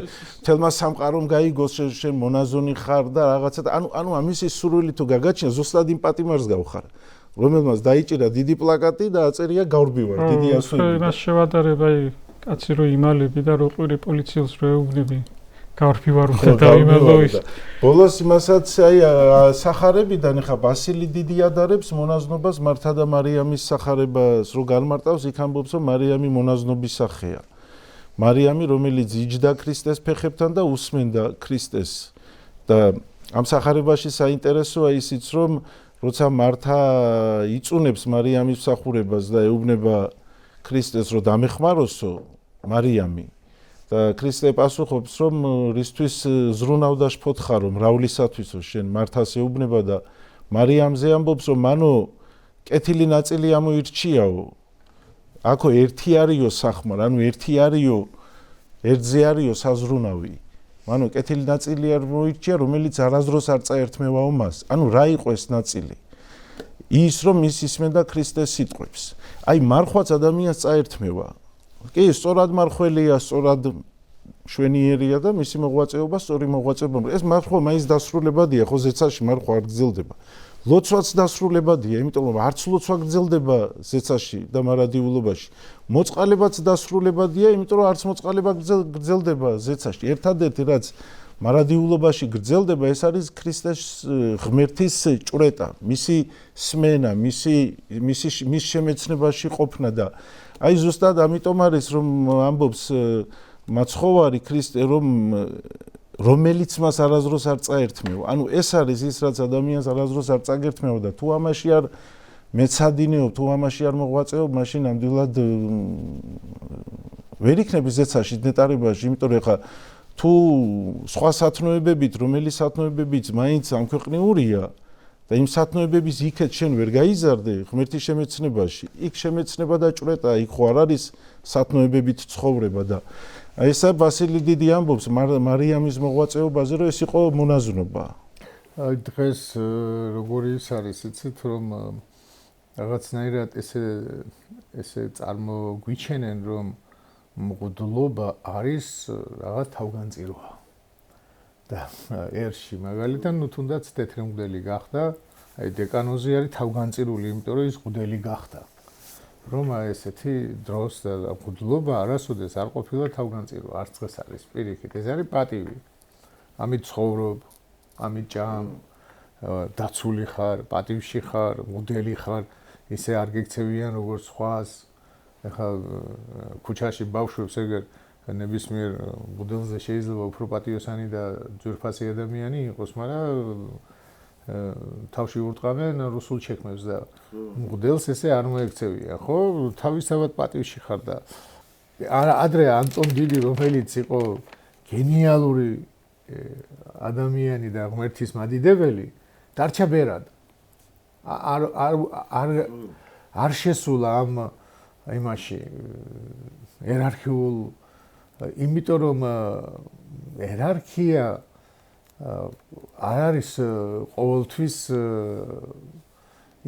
თელმა სამყარომ გაიგოს შენ მონაზონი ხარ და რაღაცა და ანუ ამის ის სურვილი თუ გაგაჩნია, ზუსტად იმ პატიმარს გავხარ. რომელმაც დაიჭირა დიდი პლაკატი და აწერია გავრბივარ, დიდი ასოები. მას შევადარებ, აი კაცი რო იმალები და რო ყვირი პოლიციელს რო ეუბნები. გავრბივარ უნდა დაიმალო ის. ბოლოს იმასაც აი სახარებიდან ხა ბასილი დიდი ადარებს მონაზნობას მართა და მარიამის სახარებას რო განმარტავს, იქ ამბობს რომ მარიამი მონაზნობის სახეა. მარიამი რომელიც იჯდა ქრისტეს ფეხებთან და უსმენდა ქრისტეს. და ამ სახარებაში საინტერესოა ისიც რომ როცა მართა იწუნებს მარიამის მსახურებას და ეუბნება ქრისტეს რომ დამეხმაროსო მარიამი და ქრისტე პასუხობს რომ რისთვის ზრუნავდა შფოთხარო მრავლისათვისო შენ მართას ეუბნება და მარიამზე ამბობს რომ მანო კეთილი ნაწილი ამოირჩიაო აქო ერთი არისო სახმარ ანუ ერთი არისო ერთზე არისო საზრუნავი მანო კეთილი ნაწილი არ მოირჩია რომელიც არასდროს არ წაერთმევაო მას ანუ რა იყო ეს ნაწილი ის რომ ის ისმენდა ქრისტეს სიტყვებს აი მარხვაც ადამიანს წაერთმევა კი სწორად მარხველია სწორად შვენიერია და მისი მოღვაწეობა სწორი მოღვაწეობა ეს მარხვა მაინც დასრულებადია ხო ზეცაში მარხვა არ გრძელდება ლოცვაც დასრულებადია იმიტომ რომ არც ლოცვა გრძელდება ზეცაში და მარადიულობაში მოწყალებაც დასრულებადია იმიტომ რომ არც მოწყალება გრძელდება ზეცაში ერთადერთი რაც მარადიულობაში გრძელდება ეს არის ქრისტეს ღმერთის ჭვრეტა მისი სმენა მის შემეცნებაში ყოფნა და აი ზუსტად ამიტომ არის რომ ამბობს მაცხოვარი ქრისტე რომელიც მას არასდროს არ წაერთმევა. ანუ ეს არის ის რაც ადამიანს არასდროს არ წაგერთმევა და თუ ამაში არ მეცადინეობ, თუ ამაში არ მოღვაწეობ, მაშინ ნამდვილად ვერ იქნები ზეცაში ნეტარებაში, იმიტომ რომ ხა თუ სხვა სათნოებებით, რომელი სათნოებებით მაინც ამქვეყნიურია და იმ სათნოებების იქეთ შენ ვერ გაიზარდე ღმერთის შემეცნებაში, იქ შემეცნება და ჭვრეტა, იქ ხო არ არის სათნოებებით ცხოვრება და აი ესა ბასილი დიდი ამბობს მარიამის მოღვაწეობაზე, რომ ეს იყო მონაზვნობა. აი დღეს როგორი ის არის, იცით რომ რაღაცნაირად ესე წარმოგვიჩენენ, რომ მღვდლობა არის რაღაც თავგანწირვა. და ერში მაგალითად ნუ თუნდაც თეთრი მღვდელი გახდა, აი დეკანოზი არის თავგანწირული, იმიტომ რომ ის მღვდელი გახდა. რომ ესეთი დროს და მღვდლობა არასოდეს არ ყოფილა თავგანწირვა, არც დღეს არის პირიქით, ეს არის პატივი. ამით ცხოვრობ, ამით ჭამ, დაცული ხარ, პატივში ხარ, მღვდელი ხარ, ისე არ გექცევიან როგორც სხვას. ეხლა ქუჩაში ბავშვებს ეგერ ნებისმიერ მღვდელზე შეიძლება უფრო პატიოსანი და ძვირფასი ადამიანი იყოს, მაგრამ თავში ურტყამენ რუსულ ჩექმებს და მღვდელს ესე არ მოექცევია, ხო? თავისთავად პატივში ხარ და ადრე ანტონ დიდი, რომელიც იყო გენიალური ადამიანი და ღმერთის მადიდებელი, დარჩა ბერად. არ შესულა ამ იმაში ერარქიულ იმიტომ რომ იერარქია არ არის ყოველთვის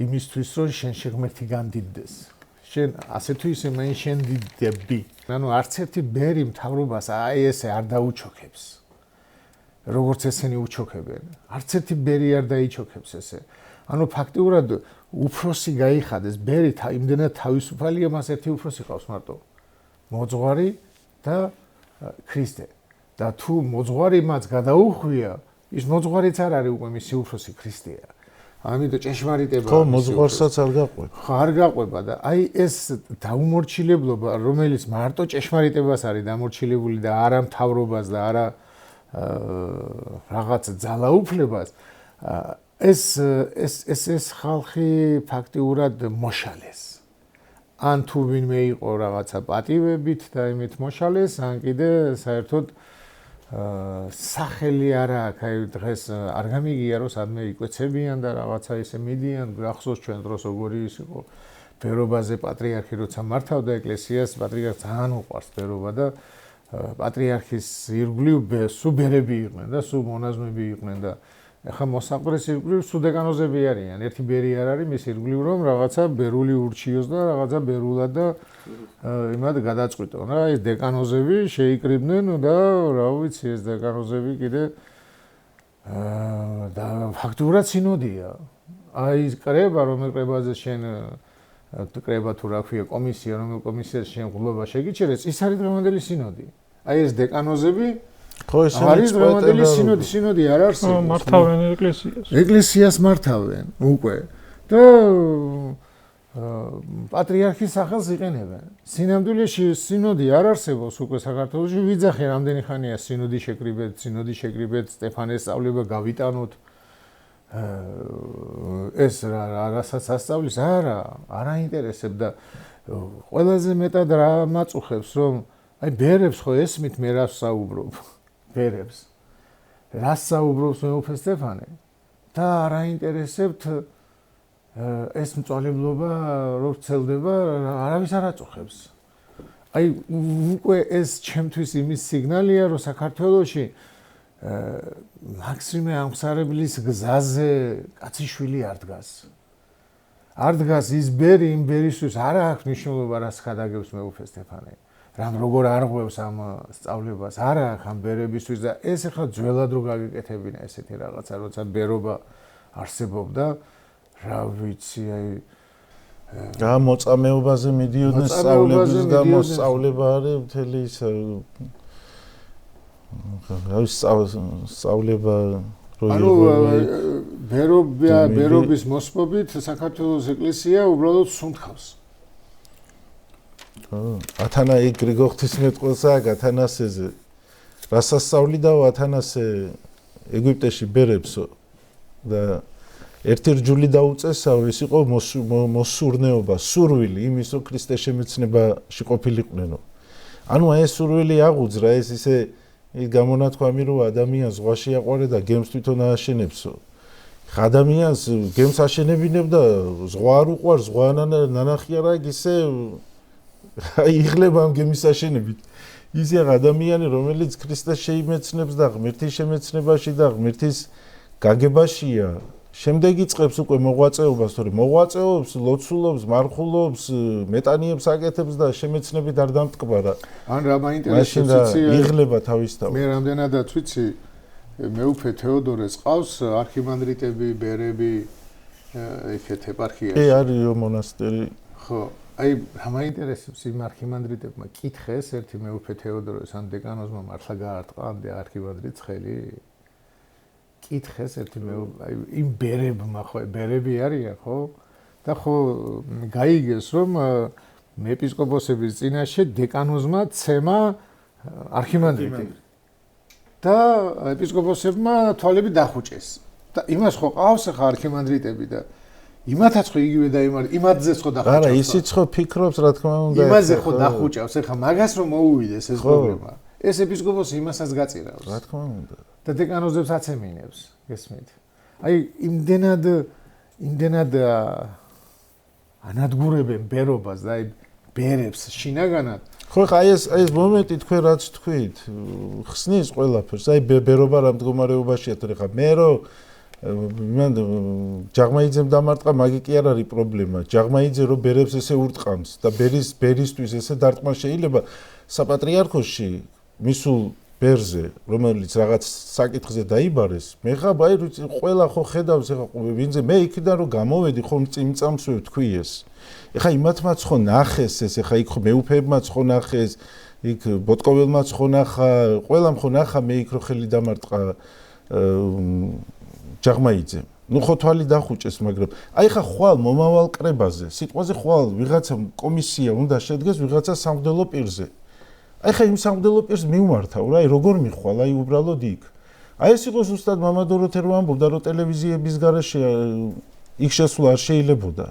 იმისთვის რომ შენ შეღმერთი განდიდდეს. შენ ასე თუ ისე მაინც შენ დიდები. ანუ არც ერთი ბერი მთავრობას აი ესე არ დაუჩოქებს. როგორც ესენი უჩოქებენ. არც ერთი ბერი არ დაიჩოქებს ესე. ანუ ფაქტიურად უფროსი გაიხადეს, ბერი იმდენად თავისუფალია, მას ერთი უფროსი ყავს მარტო. მოძღვარი და ქრისტე. და თუ მოძღვარი მას გადაუხვია, ის მოძღვარიც არ არის უკვე მისი უფროსი ქრისტეა. ამიტომ ჭეშმარიტება ხო, მოძღვარსაც არ გაყვება. ხო, არ გაყვება და აი ეს დაუმორჩილებლობა, რომელიც მარტო ჭეშმარიტებას არის დამორჩილებული და არა მთავრობას და არა რაღაც ძალაუფლებას, ეს ხალხი ფაქტიურად მოშალეს. ან თუ ვინმე იყო რაღაცა პატივებით და იმით მოშალეს, ან კიდე საერთოდ სახელი არა აქვს, აი დღეს არ გამიგია რომ სადმე იკვეცებიან და რაღაცა ისე მიდიან, გახსოვს ჩვენ დროს როგორი ის იყო ბერობაზე პატრიარქი როცა მართავდა ეკლესიას, პატრიარქს ძალიან უყვარს ბერობა და პატრიარქის ირგვლივ სულ ბერები იყვნენ და სულ მონაზვნები იყვნენ და ეხლა მოსაყდრის ირგვლივ სულ დეკანოზები არიან. ერთი ბერი არ არის მის ირგვლივ რომ რაღაცა ბერული ურჩიოს და რაღაცა ბერულად და იმად გადაწყვიტონ. რა ეს დეკანოზები შეიკრიბნენ და რა ვიცი ეს დეკანოზები კიდე და ფაქტურად სინოდია. აი ეს კრება რომელ კრებაზე შენ კრება თუ რა ქვია კომისია რომელ კომისიას შენ ღლობა შეგიჩერეს ის არის დღევანდელი სინოდი. აი ეს დეკანოზები ხო ესე არის დღევანდელი სინოდი არ არსებობს. მართავენ ეკლესიას. ეკლესიას მართავენ უკვე და პატრიარქის სახელს იყენებენ. სინამდვილეში სინოდი არ არსებობს უკვე საქართველოში. ვიძახე რამდენი ხანია სინოდი შეკრიბეთ, სტეფანეს სწავლება გავიტანოთ. ეს რასაც ასწავლის არ აინტერესებს და ყველაზე მეტად რა მაწუხებს რომ აი ბერებს ხო ესმით მე რას საუბრობ ბერებს რას საუბრობს მეუფე სტეფანე და არ აინტერესებთ ეს მწვალებლობა რო ვრცელდება არავის არ აწუხებს აი უკვე ეს ჩემთვის იმის სიგნალია რომ საქართველოში მაქსიმე ამხსარებლის გზაზე კაციშვილი არ დგას. არ დგას ის ბერი იმ ბერისთვის არ აქვს მნიშვნელობა რას ხადაგებს მეუფე სტეფანე. რამ როგორ არღვევს ამ სწავლებას არ აქვს ამ ბერებისთვის და ეს ახლა ძველად რო გაგეკეთებინა ესეთი რაღაცა როცა ბერობა არსებობდა რა ვიცი აი და მოწამეობაზე მიდიოდნენ სწავლების გამო სწავლება არის მთელი ის სწავლება ბერობის მოსპობით საქართველოს ეკლესია უბრალოდ სუნთქავს. ათანა გრიგოლ ღვთისმეტყველსა ათანასეზე რასასწავლიდა ათანასე ეგვიპტეში ბერებსო და ერთი რჯული დაუწესავ ის იყო მოსურნეობა, სურვილი იმის რომ ქრისტე შემეცნებაში ყოფილიყვნენო. ანუ აი ეს სურვილი აღუძრა ეს ისე გამონათქვამი რომ ადამიანს ზღვაში აყვარე და გემს თვითონ ააშენებსო. ადამიანს გემს აშენებინებ და ზღვა არ უყვარს, ზღვა ნანახი არა ისე იღლება ამ გემის აშენებით. ისე ადამიანი რომელიც ქრისტეს შეიმეცნებს და ღმერთის შემეცნებაში და ღმერთის გაგებაშია, შემდეგ იწყებს უკვე მოღვაწეობას, თორე მოღვაწეობს, ლოცულობს, მარხულობს, მეტანიებს აკეთებს და შემეცნებით არ დამტკბარა. ან რა მაინტერესებს იცი? იღლება თავის თავს. მე რამდენადაც ვიცი, მეუფე თეოდორეს ყავს არქიმანდრიტები, ბერები ეხეთ ეპარქიაში. კი, არის მონასტერი. ხო, აი რა მაინტერესებს იმ არქიმანდრიტებმა კითხეს ერთი მეუფე თეოდორეს ან დეკანოზმა მართლა გაარტყა ამ არქიმანდრიტ ცხელი? კითხეს ერთი აი იმ ბერებმა ხო ბერები არიან ხო და ხო გაიგეს რომ ეპისკოპოსების წინაშე დეკანოზმა ცემა არქიმანდრიტი და ეპისკოპოსებმა თვალები დახუჭეს და იმას ხო ყავს ახლა არქიმანდრიტები და იმათაც ხო იგივე იმათზეც ხო დახუჭავს არა ისიც ხო ფიქრობს რა თქმა უნდა იმაზე ხო დახუჭავს ახლა მაგას რომ მოუვიდეს ეს პრობლემა ეს ეპისკოპოსი იმასაც გაწირავს რა თქმა უნდა და დეკანოზებს აცემინებს გესმით აი იმდენად ანადგურებენ ბერობას და აი ბერებს შინაგანად ხო ხა ეს მომენტი თქვენ რაც თქვით ხსნის ყველაფერს აი ბერობა რა მდგომარეობაშია თუ ხა მე რო მან ჯაღმაიძემ დამარტყა მაგი კი არ არის პრობლემა ჯაღმაიძე რო ბერებს ესე ურტყამს და ბერისთვის ესე დარტყმა შეიძლება საპატრიარქოში მისულ ბერზე რომელიც რაღაც საკითხზე დაიბარეს მე ხა ბაი ყველა ხო ხედავს ეხა ვინზე მე იქიდან რო გამოვედი ხომ წამს ვთქვი ეს ეხა იმათმაც ხო ნახეს ეს ეხა იქ ხო მეუფეებმაც ხო ნახეს იქ ბოტკოველმაც ხო ნახა ყველამ ხო ნახა მე იქ რო ხელი დამარტყა ჯაღმაიძემ ნუ ხო თვალი დახუჭეს მაგრამ აი ხა ხვალ მომავალ კრებაზე სიტყვაზე ხვალ ვიღაცა კომისია უნდა შედგეს ვიღაცა სამღვდელო პირზე აი ხა იმ სამღვდელო პირს მივმართავ რა აი როგორ მიხვალ აი უბრალოდ იქ აი ეს იყო ზუსტად მამა დოროთე რო ამბობდა რომ ტელევიზიების გარეშე იქ შესვლა არ შეიძლებოდა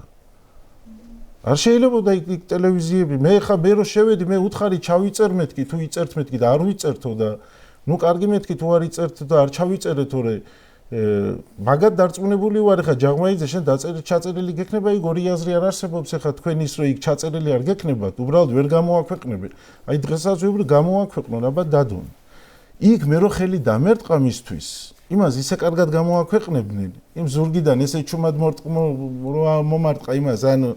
არ შეიძლება იქ ტელევიზიები მე ხა მე რო შევედი მე უთხარი ჩავიწერ მეთქი თუ იწერთ მეთქი და არ ვიწერთო და ნუ კარგი მეთქი თუ არ იწერთ და არ ჩავიწერე თორე მაგათ დარწმუნებული ვარ ხა ჯაღმაიძე შენ ჩაწერილი გექნება იქ ორი აზრი არ არსებობს ხა თქვენ ის რო იქ ჩაწერილი არ გექნებათ უბრალოდ ვერ გამოაქვეყნებენ აი დღესაც ვიბრი გამოაქვეყნონ აბა დადონ იქ მე რო ხელი დამერტყა მისთვის იმას ისე კარგად გამოაქვეყნებდნენ იმ ზურგიდან ესე ჩუმად მომარტყა იმას ანუ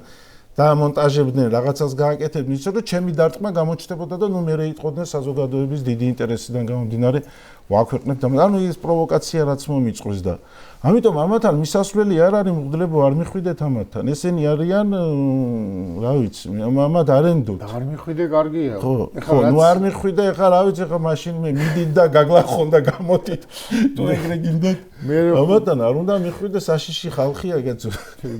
დაამონტაჟებდნენ რაღაცას გააკეთებდნენ ისე რომ ჩემი დარტყმა გამოჩნდებოდა და ნუ მე რეიტყოდნენ საზოგადოების დიდი ინტერესიდან გამომდინარე ვაქვეყნებ და ანუ ეს პროვოკაცია რაც მომიწყვეს და ამიტომ ამათან მისასვლელი არ არის მღვდლებო არ მიხვიდეთ ამათან ესენი არიან რა ვიცი ამათ არენდოთ არ მიხვიდე კარგია ხო ნუ არ მიხვიდე ეხლა რა ვიცი ეხლა მაშინ მე მიდით და გაგლახონ და გამოდით თუ ეგრე გინდათ მე ამათან არ უნდა მიხვიდე საშიში ხალხია კაცო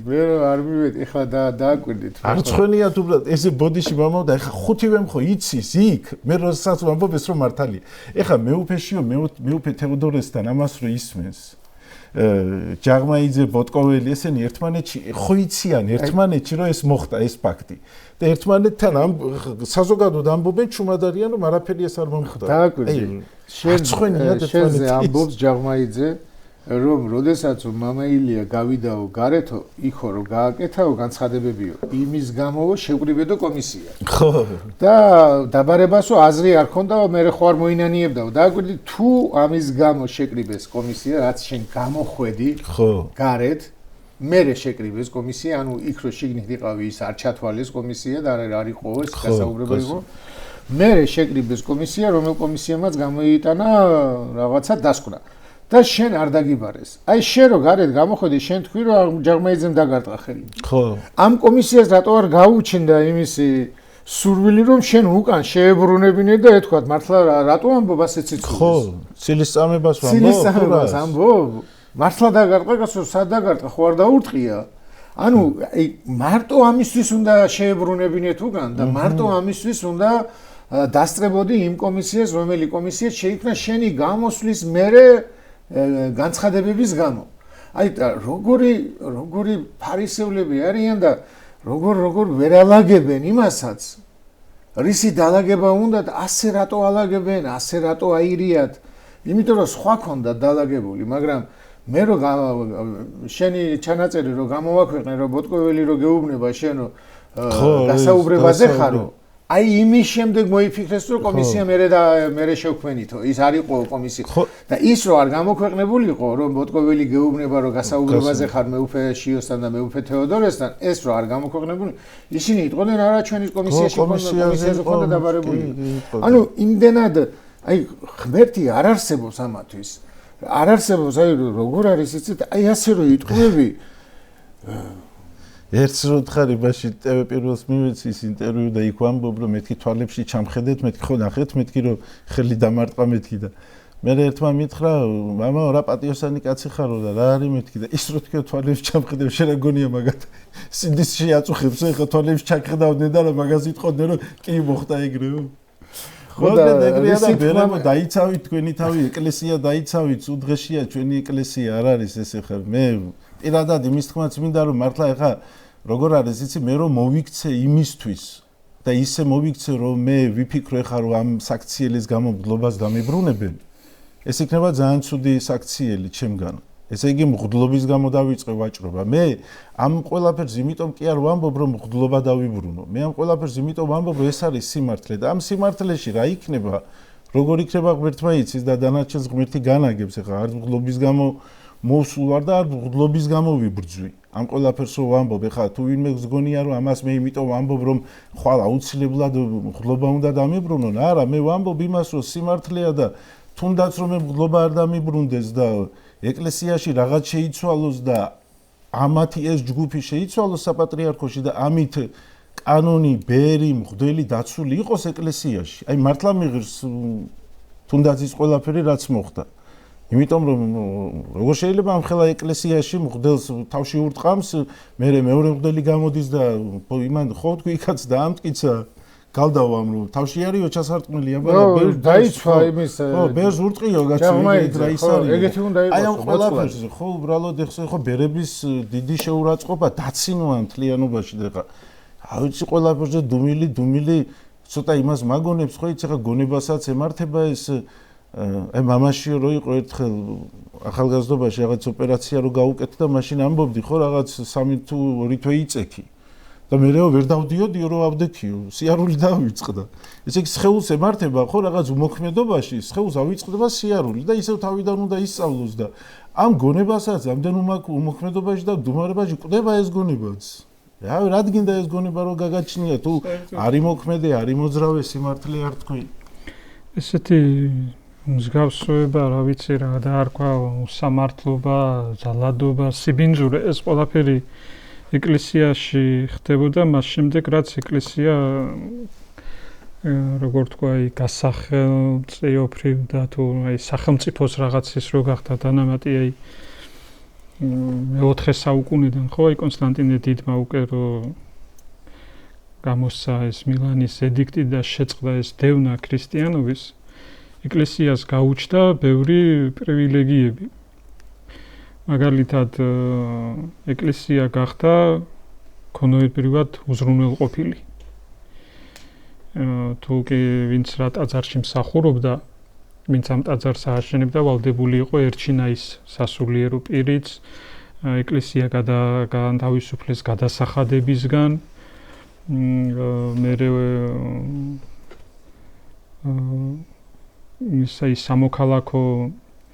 მე არ მივედი ეხლა დააკვირდით არ ცხენიათ უბრალოდ ესე ბოდიში მომავდა ეხლა ხუთივემ ხო იცის იქ მე როდესაც ვამბობ ეს რომ მართალია ეხლა მეუფეშიო მეუფე თეოდორესთან ამას რო ისმენს ჯაღმაიძე ბოტკოველი ესენი ერთმანეთში ხო იციან ერთმანეთში რომ ეს მოხდა ეს ფაქტი და ერთმანეთთან ამ საზოგადოდ ამბობენ ჩუმად არიან რომ არაფერი ეს არ მომხდა დააკვირდი შენზე ამბობს ჯაღმაიძე რომ როდესაც მამა ილია გავიდაო გარეთო იქო რომ გააკეთაო განცხადებებიო იმის გამო შევყრიბედო კომისია ხო და დაბარებასო აზრი არ ქონდაო მე ხო არ მოინანიებდაო დააკვირდი თუ ამის გამო შეკრიბეს კომისია რაც შენ გამოხვედი ხო გარეთ მე შეკრიბეს კომისია ანუ იქ რო შიგნით იყავი ის არ ჩათვალეს კომისია და არ იყო ეს გასაუბრება იყო მე შეკრიბეს კომისია რომელ კომისიამაც გამოიტანა რაღაცა დასკვნა და შენ არ დაგიბარეს. აი შენ რო გარეთ გამოხვედი, შენ თქვი რომ ჯაღმაიძემ დაგარტყა ხელი. ხო. ამ კომისიას რატო არ გაუჩნდა იმისი სურვილი რომ შენ უკან შეებრუნებინე და ეთქვათ მართლა რატო ამბობ ასე ციცულის? ხო, ცილისწამებას ვამბობ. ცილისწამებას ამბობ. მართლა დაგარტყა, გასო სად დაგარტყა, ხო არ დაურტყია? ანუ აი მარტო ამისთვის უნდა შეებრუნებინეთ უკან და მარტო ამისთვის უნდა დასწრებოდი იმ კომისიას, რომელი კომისია შეიქმნა შენი გამოსვლის მერე განცხადებების გამო. აი როგორი ფარისევლები არიან და როგორ ვერ ალაგებენ იმასაც. რისი დალაგება უნდა და ასე რატო ალაგებენ, ასე რატო აირიათ. იმიტომ რომ სხვა ქონდა დალაგებული, მაგრამ მე რო შენი ჩანაწერი რო გამოვაქვეყნე, რომ ბოტკოველი რო გეუბნება შენო გასაუბრებაზე ხარო. აი იმის შემდეგ მოიფიქრეს რომ კომისია მერე შევქმენითო ის არ იყო კომისია და ის რო არ გამოქვეყნებულიყო რომ ბოტკოველი გეუბნება რომ გასაუბრებაზე ხარ მეუფე შიოსთან და მეუფე თეოდორესთან ეს რო არ გამოქვეყნებული ისინი იტყოდნენ არა ჩვენის კომისიაში კომისიაზე ხონდა დაბარებული ანუ იმდენად აი ღმერთი არ არსებობს ამათვის არ არსებობს აი როგორ არის იცით აი ასე რო იტყვები ერთს რო თხარი ბაში ტევე პირველს მივეცი ის ინტერვიუ და იქ ვამბობ რომ მეთქი თვალებში ჩამხედეთ მეთქი ხო ნახეთ მეთქი რომ ხელი დამარტყა მეთქი და მე ერთმა მითხრა მამა რა პატიოსანი კაცი ხარო და რა არის მეთქი და ის რო თქვი თვალებში ჩამხედებ შენ რა გონია მაგათ სინდის შეაწუხებს ეხა თვალებში ჩაკხედავდნენ და რა მაგას იტყოდნენ რომ კი მოხდა ეგრეო ხო და ეგრეა და ბერემო დაიცავით თქვენი თავი ეკლესია დაიცავით უდღეშია ჩვენი ეკლესია არ არის ეს ეხა მე პირადად იმის თქმაც მინდა რომ მართლა ეხა როგორ არის იცი მე რომ მოვიქცე იმისთვის და ისე მოვიქცე რომ მე ვიფიქრო ეხა რომ ამ საქციელის გამო გლობას დამებრუნებენ ეს იქნება ძალიან ცუდი საქციელი ჩემგან ესე იგი მღვდლობის გამო დავიწყე ვაჭრობა. მე ამ ყველაფერს იმიტომ კი არ ვამბობ, რომ მღვდლობა დავიბრუნო. მე ამ ყველაფერს იმიტომ ვამბობ, რომ ეს არის სიმართლე და ამ სიმართლეში რა იქნება, როგორ იქნება ღმერთმა იცის და დანარჩენს ღმერთი განაგებს. ეხლა არ მღვდლობის გამო მოვსულ ვარ და არ მღვდლობის გამო ვიბრძვი. ამ ყველაფერს რო ვამბობ, ეხლა თუ ვინმე გზგონია, რომ ამას მე იმიტომ ვამბობ, რომ ხვალ აუცილებლად მღვდლობა უნდა დამიბრუნონ. არა, მე ვამბობ იმას, რომ სიმართლეა და თუნდაც რომ მღვდლობა არ დამიბრუნდეს და ეკლესიაში რაღაც შეიცვალოს და ამათი ეს ჯგუფი შეიცვალოს საპატრიარქოში და ამით კანონი, ბერი, მღვდელი დაცული იყოს ეკლესიაში. აი მართლა მიღირს თუნდაც ის ყველაფერი რაც მოხდა. იმიტომ რომ როგორ შეიძლება ამ ხელა ეკლესიაში მღვდელს თავში ურტყამს, მე მეორე მღვდელი გამოდის და იმან ხო თქვიქაც დაამტკიცა გალდავამ რომ თავში არისო ჩასარტყმელი აბა დაიცვა იმის ხო ბერს ურტყიო კაცი რა ის არის ეგეთი უნდა იყოს აი ამ ყველაფერს ხო უბრალოდ ეხლა ხო ბერების დიდი შეურაცხყოფა დაცინოა მთლიანობაში და ხა აი ვიცი ყველაფერზე დუმილი ცოტა იმას მაგონებს ხო იცი ხა გონებასაც ემართება ეს აი მამაშიო რო იყო ერთხელ ახალგაზრდობაში რაღაც ოპერაცია რო გაუკეთდა მაშინ ამბობდი ხო რაღაც 3 თუ 2 თვე იწექი და მე레ო ვერ დავდიოდიო რომ ავდექიო სიარული დავიწყდა ესე იგი სხეულს ემართება ხო რაღაც უმოქმედობაში სხეულს ავიწყდება სიარული და ისევ თავიდან უნდა ისწავლოს და ამ გონებასაც ამდენ უმოქმედობაში და დუმარებაში კვდება ეს გონებაც რა რადგინდა ეს გონება რო გაგაჩნია თუ არი მოქმედე არი მოძრავე სიმართლე არ თქვი ესეთი მსგავსება რა ვიცი რა დაარქვა სამართლობა ძალადობა სიბინძურე ეს ყველაფერი ეკლესიაში ხდებოდა მას შემდეგ რაც ეკლესია როგორ თქვა აი გასახელწეოფრივ და თუ აი სახელმწიფოს რაღაცის რო გახდა დანამატი აი მე-4 საუკუნიდან ხო აი კონსტანტინე დიდმა უკვე რო გამოსცა ეს მილანის ედიქტი და შეწყდა ეს დევნა ქრისტიანობის ეკლესიას გაუჩნდა ბევრი პრივილეგიები მაგალითად ეკლესია გახდა ქონოებრივად უზრუნველყოფილი თუ კი ვინც რა ტაძარში მსახურობდა ვინც ამ ტაძარს ააშენებდა ვალდებული იყო ერჩინაის სასულიერო პირიც ეკლესია განთავისუფლეს გადასახადებისგან მერე ისე სამოქალაქო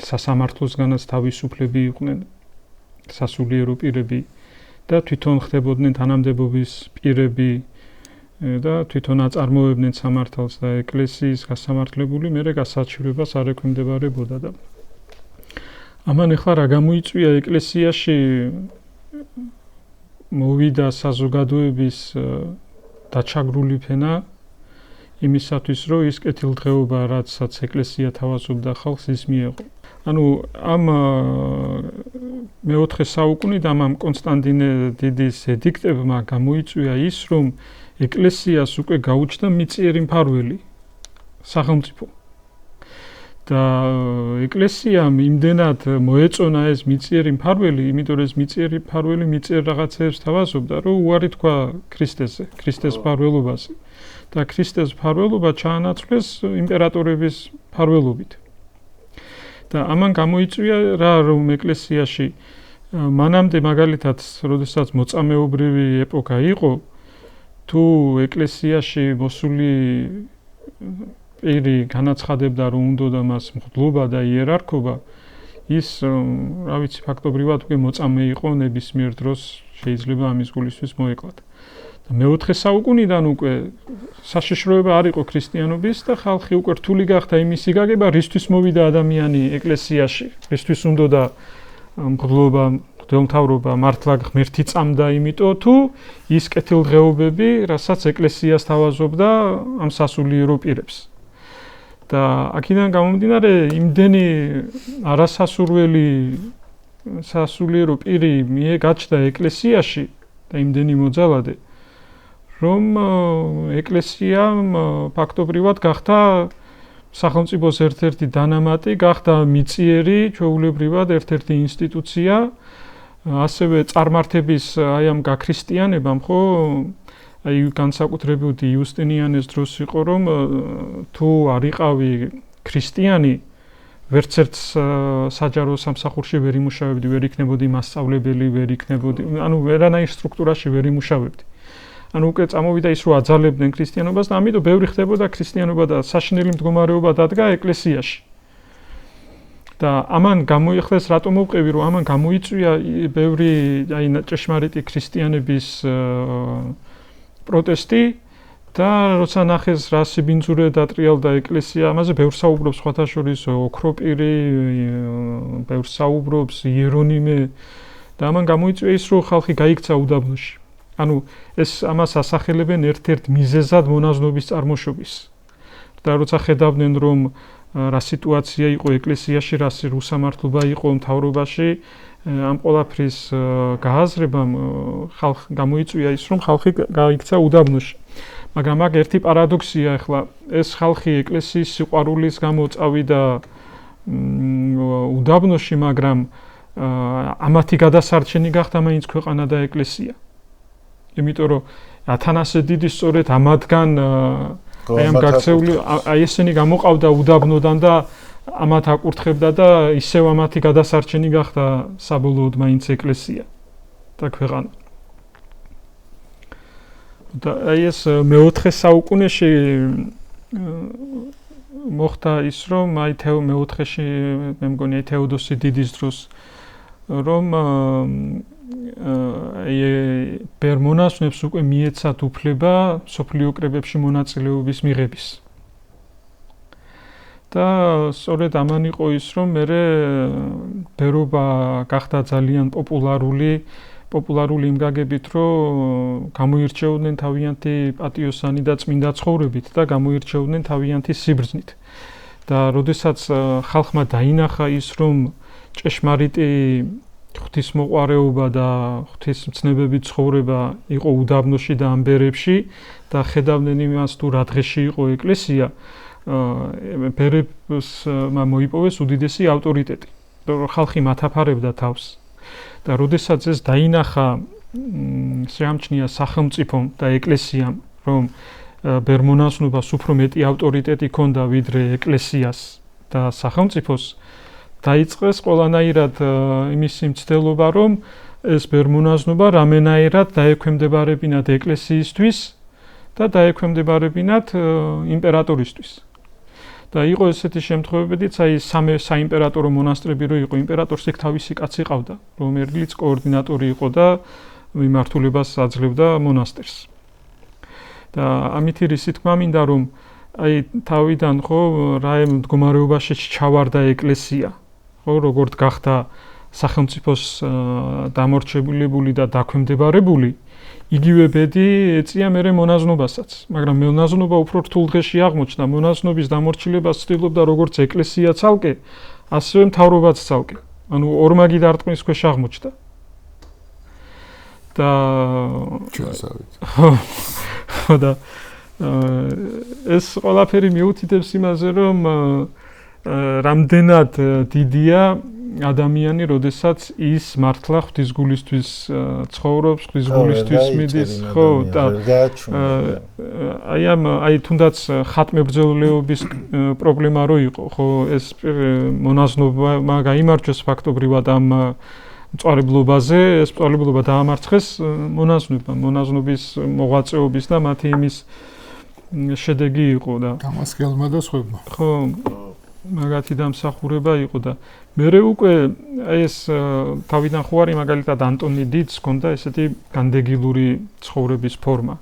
სასამართლოსგანაც თავისუფლები იყვნენ სასულიერო პირები და თვითონ ხდებოდნენ თანამდებობის პირები და თვითონ აწარმოებდნენ სამართალს და ეკლესიის გასამართლებული მერე გასაჩივრებას არ ექვემდებარებოდა და ამან ახლა რა გამოიწვია ეკლესიაში მოვიდა საზოგადოების დაჩაგრული ფენა იმისათვის რომ ის კეთილდღეობა რაცაც ეკლესია თავაზობდა ხალხს ის მიეღო. ანუ ამ მე-4 საუკუნიდან ამ კონსტანტინე დიდის ედიქტებმა გამოიწვია ის რომ ეკლესიას უკვე გაუჩნდა მიწიერი მფარველი სახელმწიფო. და ეკლესიამ იმდენად მოეწონა ეს მიწიერი მფარველი, იმიტომ რომ ეს მიწიერი მფარველი მიწიერ რაღაცებს თავაზობდა, რომ უარი თქვა ქრისტესზე, ქრისტეს მფარველობაზე. და ქრისტეს მფარველობა ჩაანაცვლეს იმპერატორების მფარველობით. და ამან გამოიწვია რა რომ ეკლესიაში მანამდე მაგალითად, როდესაც მოწამეობრივი ეპოქა იყო, თუ ეკლესიაში მოსული პირი განაცხადებდა რომ უნდა მას მღვდლობა და იერარქობა, ის რა ვიცი ფაქტობრივად უკვე მოწამე იყო ნებისმიერ დროს შეიძლება ამის გულისთვის მოეკლათ. მე-4 საუკუნიდან უკვე საშიშროება არ იყო ქრისტიანობის და ხალხი უკვე რთული გახდა იმისი გაგება, რისთვის მოვიდა ადამიანი ეკლესიაში, რისთვის უნდა მღვდლობა, მღვდელმთავრობა მართლა ღმერთი წამდა, იმიტომ თუ ის კეთილდღეობები, რასაც ეკლესიას თავაზობდა ამ სასულიერო პირებს. და აქედან გამომდინარე, იმდენი არასასურველი სასულიერო პირი გაჩნდა ეკლესიაში და იმდენი მოძალადე რომ ეკლესიამ ფაქტობრივად გახდა სახელმწიფოს ერთ-ერთი დანამატი, გახდა მიწიერი, ჩვეულებრივად ერთ-ერთი ინსტიტუცია, ასევე წარმართების აი ამ გაქრისტიანებამ ხო აი განსაკუთრებით იუსტინიანეს დროს იყო რომ თუ არ იყავი ქრისტიანი, ვერც ერთ საჯარო სამსახურში ვერ იმუშავებდი, ვერ იქნებოდი მასწავლებელი, ვერ იქნებოდი, ანუ ვერანაირ სტრუქტურაში ვერ იმუშავებდი. ანუ უკვე წამოვიდა ის, რომ აძალებდნენ ქრისტიანობას და ამიტომ ბევრი ხდებოდა ქრისტიანობა და საშინელი მდგომარეობა დადგა ეკლესიაში. და ამან გამოიხდეს, რატომ მოვყევი, რომ ამან გამოიწვია ბევრი აი ჭეშმარიტი ქრისტიანების პროტესტი და როცა ნახეს რა სიბინძურე დატრიალდა ეკლესია, ამაზე ბევრ საუბრობს სხვათა შორის ოქროპირი, ბევრ საუბრობს იერონიმე და ამან გამოიწვია ის, რომ ხალხი გაიქცა უდაბნოში. ანუ ეს ამას ასახელებენ ერთ-ერთ მიზეზად მონაზვნობის წარმოშობის. და როცა ხედავდნენ, რომ რა სიტუაცია იყო ეკლესიაში, რა უსამართლობა იყო მთავრობაში, ამ ყველაფრის გააზრებამ ხალხ გამოიწვია ის, რომ ხალხი გაიქცა უდაბნოში. მაგრამ აქ ერთი პარადოქსია, ახლა ეს ხალხი ეკლესიის სიყვარულის გამო წავიდა უდაბნოში, მაგრამ ამათი გადასარჩენი გახდა მაინც ქვეყანა და ეკლესია. იმიტომ რომ ათანასე დიდი სწორედ ამათგან აი ამ გაქცეული აი ესენი გამოყავდა უდაბნოდან და ამათ აკურთხებდა და ისევ ამათი გადასარჩენი გახდა საბოლოოდ მაინც ეკლესია და ქვეყანა. და აი ეს მეოთხე საუკუნეში მოხდა ის, რომ აი მეოთხეში მე მგონი აი თეოდოსი დიდის დროს რომ ბერმონაზვნებს უკვე მიეცათ უფლება სოფლიო კრებებში მონაწილეობის მიღების. და სწორედ ამან იყო ის, რომ მერე ბერობა გახდა ძალიან პოპულარული იმ გაგებით, რომ გამოირჩეოდნენ თავიანთი პატიოსანი და წმინდა ცხოვრებით და გამოირჩეოდნენ თავიანთი სიბრძნით. და როდესაც ხალხმა დაინახა ის, რომ ჭეშმარიტი ღვთისმოყვარეობა და ღვთისმცნებებით ცხოვრება იყო უდაბნოში და ამბერებში და ხედავდნენ იმას, თუ რა დღეში იყო ეკლესია, ბერებს მოიპოვეს უდიდესი ავტორიტეტი, რომ ხალხი მათაფარებდა თავს. და როდესაც ეს დაინახა, შეამჩნია სახელმწიფომ და ეკლესიამ, რომ ბერმონაზვნობას უფრო მეტი ავტორიტეტი ჰქონდა ვიდრე ეკლესიას და სახელმწიფოს, დაიწყეს ყველანაირად იმისი მცდელობა, რომ ეს ბერმონაზნობა რამენაირად დაექვემდებარებინათ ეკლესიისთვის და დაექვემდებარებინათ იმპერატორისთვის. და იყო ესეთი შემთხვევებიც, აი საიმპერატორო მონასტრები რო იყო, იმპერატორს იქ თავისი კაცი ყავდა, რომელიც კოორდინატორი იყო და მიმართულებას აძლევდა მონასტერს. და ამით რისი თქმა მინდა, რომ აი თავიდან ხო რა მდგომარეობაში ჩავარდა ეკლესია, ხო როგორც გახდა სახელმწიფოს დამორჩილებული და დაქვემდებარებული, იგივე ბედი ეწია მერე მონაზნობასაც, მაგრამ მონაზნობა უფრო რთულ დღეში აღმოჩნდა. მონაზნობის დამორჩილებას ცდილობდა როგორც ეკლესია ცალკე, ასევე მთავრობაც ცალკე. ანუ ორმაგი დარტყმის ქვეშ აღმოჩნდა. და ჩვენსავით. და ეს ყველაფერი მიუთითებს იმაზე, რომ რამდენად დიდია ადამიანი, როდესაც ის მართლა ღვთისგულისთვის ცხოვრობს, ღვთისგულისთვის მიდის, ხო, და აი თუნდაც ხატმებრძოლეობის პრობლემა რო იყო, ხო, ეს მონაზნობა გაიმარჯვეს ფაქტობრივად ამ მწვარებლობაზე, ეს მწვარებლობა დაამარცხეს მონაზნობის მოღვაწეობის და მათი იმის შედეგი იყო და გამასხელმა და სხვებმა. ხო, მაგათი დამსახურება იყო და მერე უკვე ეს თავიდან ხო არის მაგალითად ანტონი დიდს ჰქონდა ესეთი განდეგილური ცხოვრების ფორმა.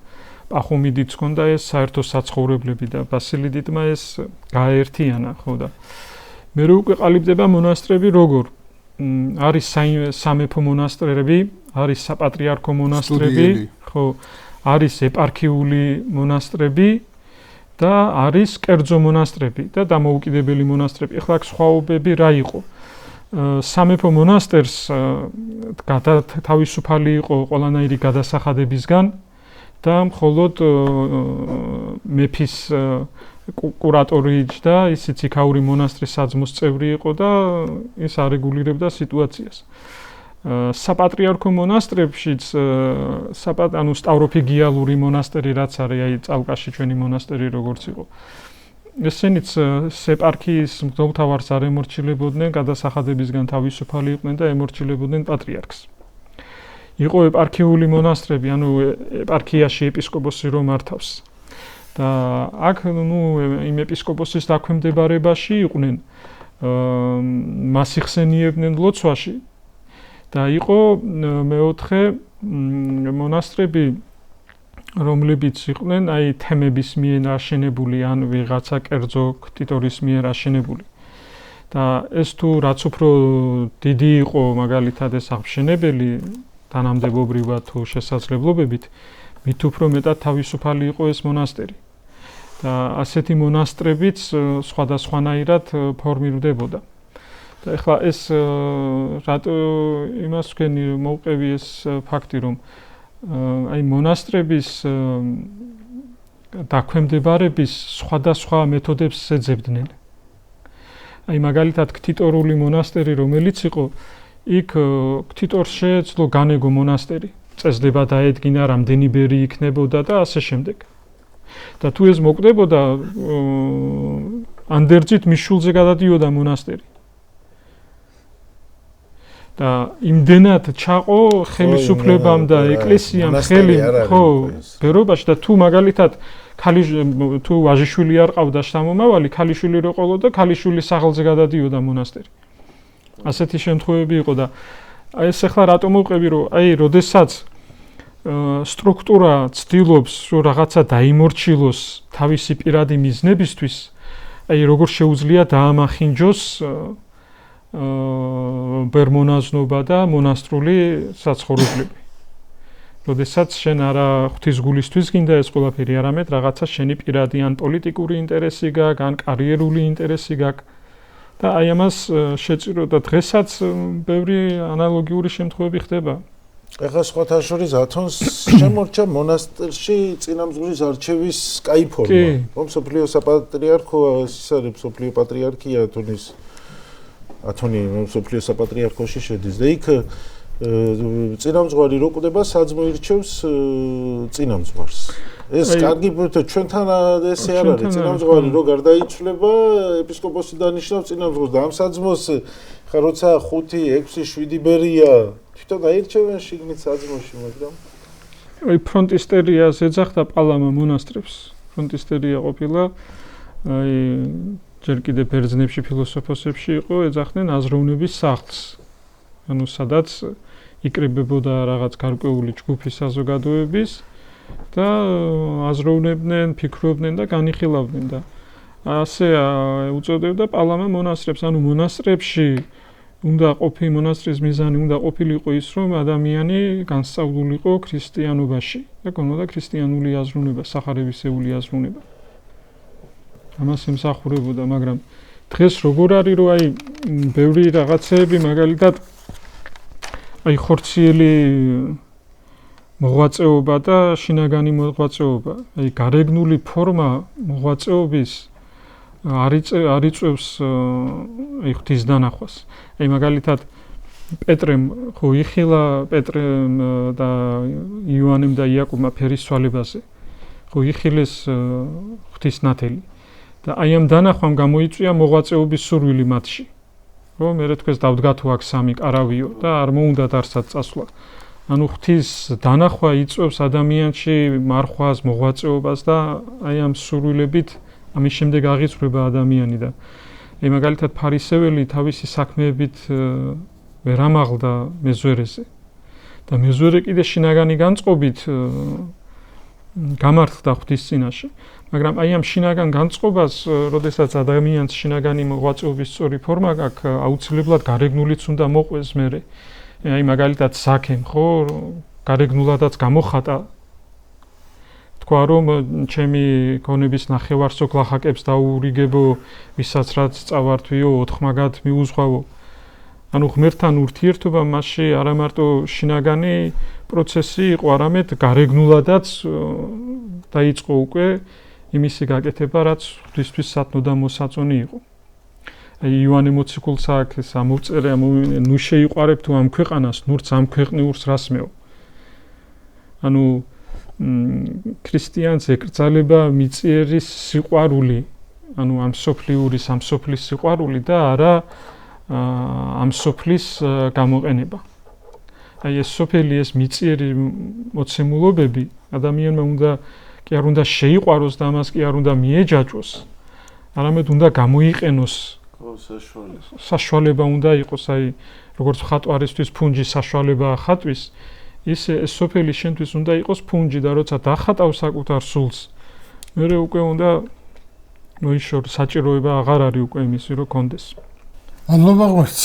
პახომი დიდს ჰქონდა ეს საერთო საცხოვრებლები და ბასილი დიდმა ეს გააერთიანა, ხო და მერე უკვე ყალიბდება მონასტრები როგორ? არის სამეფო მონასტრები, არის საპატრიარქო მონასტრები, ხო, არის ეპარქიული მონასტრები და არის კერძო მონასტრები და დამოუკიდებელი მონასტრები. ეხლა აქ სხვაობები რა იყო? სამეფო მონასტერს თავისუფალი იყო ყველანაირი გადასახადებისგან და მხოლოდ მეფის კურატორი და ისიც იქაური მონასტრის საძმოს წევრი იყო და ის არეგულირებდა სიტუაციას. საპატრიარქო მონასტრებშიც ანუ სტავროფიგიალური მონასტერი რაც არის, აი წალკაში ჩვენი მონასტერი როგორც იყო. ესენიც ეპარქიის მღვდელმთავარს არ ემორჩილებოდნენ, გადასახადებისგან თავისუფალი იყვნენ და ემორჩილებოდნენ პატრიარქს. იყო ეპარქიული მონასტრები, ანუ ეპარქიაში ეპისკოპოსი რომ მართავს. და აქ იმ ეპისკოპოსის დაქვემდებარებაში იყვნენ მას იხსენიებდნენ ლოცვაში და იყო მეოთხე მონასტრები რომლებიც იყვნენ აი თემების მიერ აშენებული ან ვიღაცა კერძო ქტიტორის მიერ აშენებული. და ეს თუ რაც უფრო დიდი იყო მაგალითად ეს აღმშენებელი თანამდებობრივად თუ შესაძლებლობებით, მით უფრო მეტად თავისუფალი იყო ეს მონასტერი. და ასეთი მონასტრებიც სხვადასხვანაირად ფორმირდებოდა. და ეხლა ეს რატო იმას ვქენი მოვყევი ეს ფაქტი რომ აი მონასტრების დაქვემდებარების სხვადასხვა მეთოდებს ეძებდნენ. აი მაგალითად ქტიტორული მონასტერი რომელიც იყო, იქ ქტიტორს შეეძლო განეგო მონასტერი, წესდება დაედგინა, რამდენი ბერი იქნებოდა და ასე შემდეგ. და თუ ეს მოკვდებოდა, ანდერძით მიშულზე გადადიოდა მონასტერი. და იმდენად ჩაყო ხელისუფლებამ და ეკლესიამ ხელი, ხო, ბერობაში და თუ მაგალითად თუ ვაჟიშვილი არ ყავდა შთამომავალი, ქალიშვილი რო ყოლოდა, ქალიშვილის სახელზე გადადიოდა მონასტერი. ასეთი შემთხვევები იყო და ეს ახლა რატომ მოვყევი რომ აი როდესაც სტრუქტურა ცდილობს რომ რაღაცა დაიმორჩილოს თავისი პირადი მიზნებისთვის, აი როგორ შეუძლია დაამახინჯოს ბერმონაზნობა და მონასტრული საცხოვრებლები. როდესაც შენ არა ღვთისგულისთვის გინდა ეს ყველაფერი, არამედ რაღაცა შენი პირადი ან პოლიტიკური ინტერესი გაქვს, ან კარიერული ინტერესი გაქვს. და აი ამას შეწირო და დღესაც ბევრი ანალოგიური შემთხვევები ხდება. ეხლა სხვათა შორის ათონს შემორჩა მონასტერში წინამძღვრის არჩევის კაი ფორმა. მსოფლიო საპატრიარქო ის არის მსოფლიო პატრიარქია ათონი მსოფლიო საპატრიარქოში შედის და იქ წინამძღვარი რო კვდება საძმო ირჩევს წინამძღვარს. ეს კარგი ჩვენთან ესე არ არის წინამძღვარი რო გარდაიცვლება ეპისკოპოსი დანიშნავს წინამძღვრს და ამ საძმოს ხა როცა 5, 6, 7 ბერია თვითონ დაირჩევენ შიგნით საძმოში, მაგრამ აი ფრონტისტერიას ეძახდა პალამა მონასტრებს. ფრონტისტერია ყოფილა აი ჯერ კიდე ბერძნებში ფილოსოფოსებში იყო, ეძახდნენ აზროვნების სახლს. ანუ სადაც იკრიბებოდა რაღაც გარკვეული ჯგუფის საზოგადოების და აზროვნებდნენ, ფიქრობდნენ და განიხილავდნენ და ასე უწოდებდა პალამა მონასტრებს. ანუ მონასტრებში უნდა მონასტრის მიზანი უნდა ყოფილიყო ის, რომ ადამიანი განსწავლულიყო ქრისტიანობაში და გქონოდა ქრისტიანული აზროვნება, სახარებისეული აზროვნება. ამას ემსახურებოდა, მაგრამ დღეს როგორ არის, რომ აი ბევრი რაღაცეები მაგალითად აი ხორციელი მოღვაწეობა და შინაგანი მოღვაწეობა, აი გარეგნული ფორმა მოღვაწეობის არ იწევს აი ღვთის დანახვას. აი მაგალითად პეტრემ ხო იხილა პეტრემ და იოანემ და იაკობმა ფერისცვალებაზე. ხო იხილეს ღვთის ნათელი. და აი ამ დანახვამ გამოიწვია მოღვაწეობის სურვილი მათში. რომ მე თქვენს დავდგა თუ აქ სამი კარავიო და არ მოუნდათ არსად წასვლა. ანუ ღვთის დანახვა იწვევს ადამიანში მარხვას, მოღვაწეობას და აი ამ სურვილებით ამის შემდეგ აღიძვრება ადამიანი და აი მაგალითად ფარისეველი თავისი საქმეებით ვერ ამაღლდა მეზვერეზე. და მეზვერე კიდე შინაგანი განწყობით გამართლდა ღვთის წინაშე. მაგრამ აი ამ შინაგან განწყობას, როდესაც ადამიანს შინაგანი მოღვაწეობის სწორი ფორმა გაქვს, აუცილებლად გარეგნულიც უნდა მოყვეს მერე. აი მაგალითად საქემ, ხო, გარეგნულადაც გამოხატა. თქვა რომ ჩემი გონების ნახევარსო გლახაკებს დაურიგებო, ვისაც რაც წავართვიო, ოთხმაგად მიუძღვავო. ანუ ღმერთთან ურთიერთობა მასში არა მარტო შინაგანი პროცესი იყო, არამედ გარეგნულადაც დაიწყო უკვე იმისი გაკეთება, რაც ღვთისთვის სათნო და მოსაწონი იყო. აი იოანე მოციქულს აქ ეს ამოვწერე, ნუ შეიყვარებ თუ ამ ქვეყანას, ნურც ამ ქვეყნიურს რასმეო. ანუ ქრისტიანს ეკრძალება მიწიერის სიყვარული, ანუ ამ სოფლიური სამსოფლის სიყვარული და არა ამ სოფლის გამოყენება. აი ეს სოფელი ეს მიწიერი მოცემულობები ადამიანმა უნდა კი არ უნდა შეიყვაროს და ამას კი არ უნდა მიეჯაჭოს. არამედ უნდა გამოიყენოს საშუალება უნდა იყოს, აი როგორც ხატვარისთვის ფუნჯი საშუალებაა ხატვის, ისე ეს სოფელი შენთვის უნდა იყოს ფუნჯი და როცა დახატავ საკუთარ სულს, მერე უკვე უნდა მოიშორ საჭიროება აღარ არის უკვე იმისი რომ კონდეს. მადლობა ღმერთს.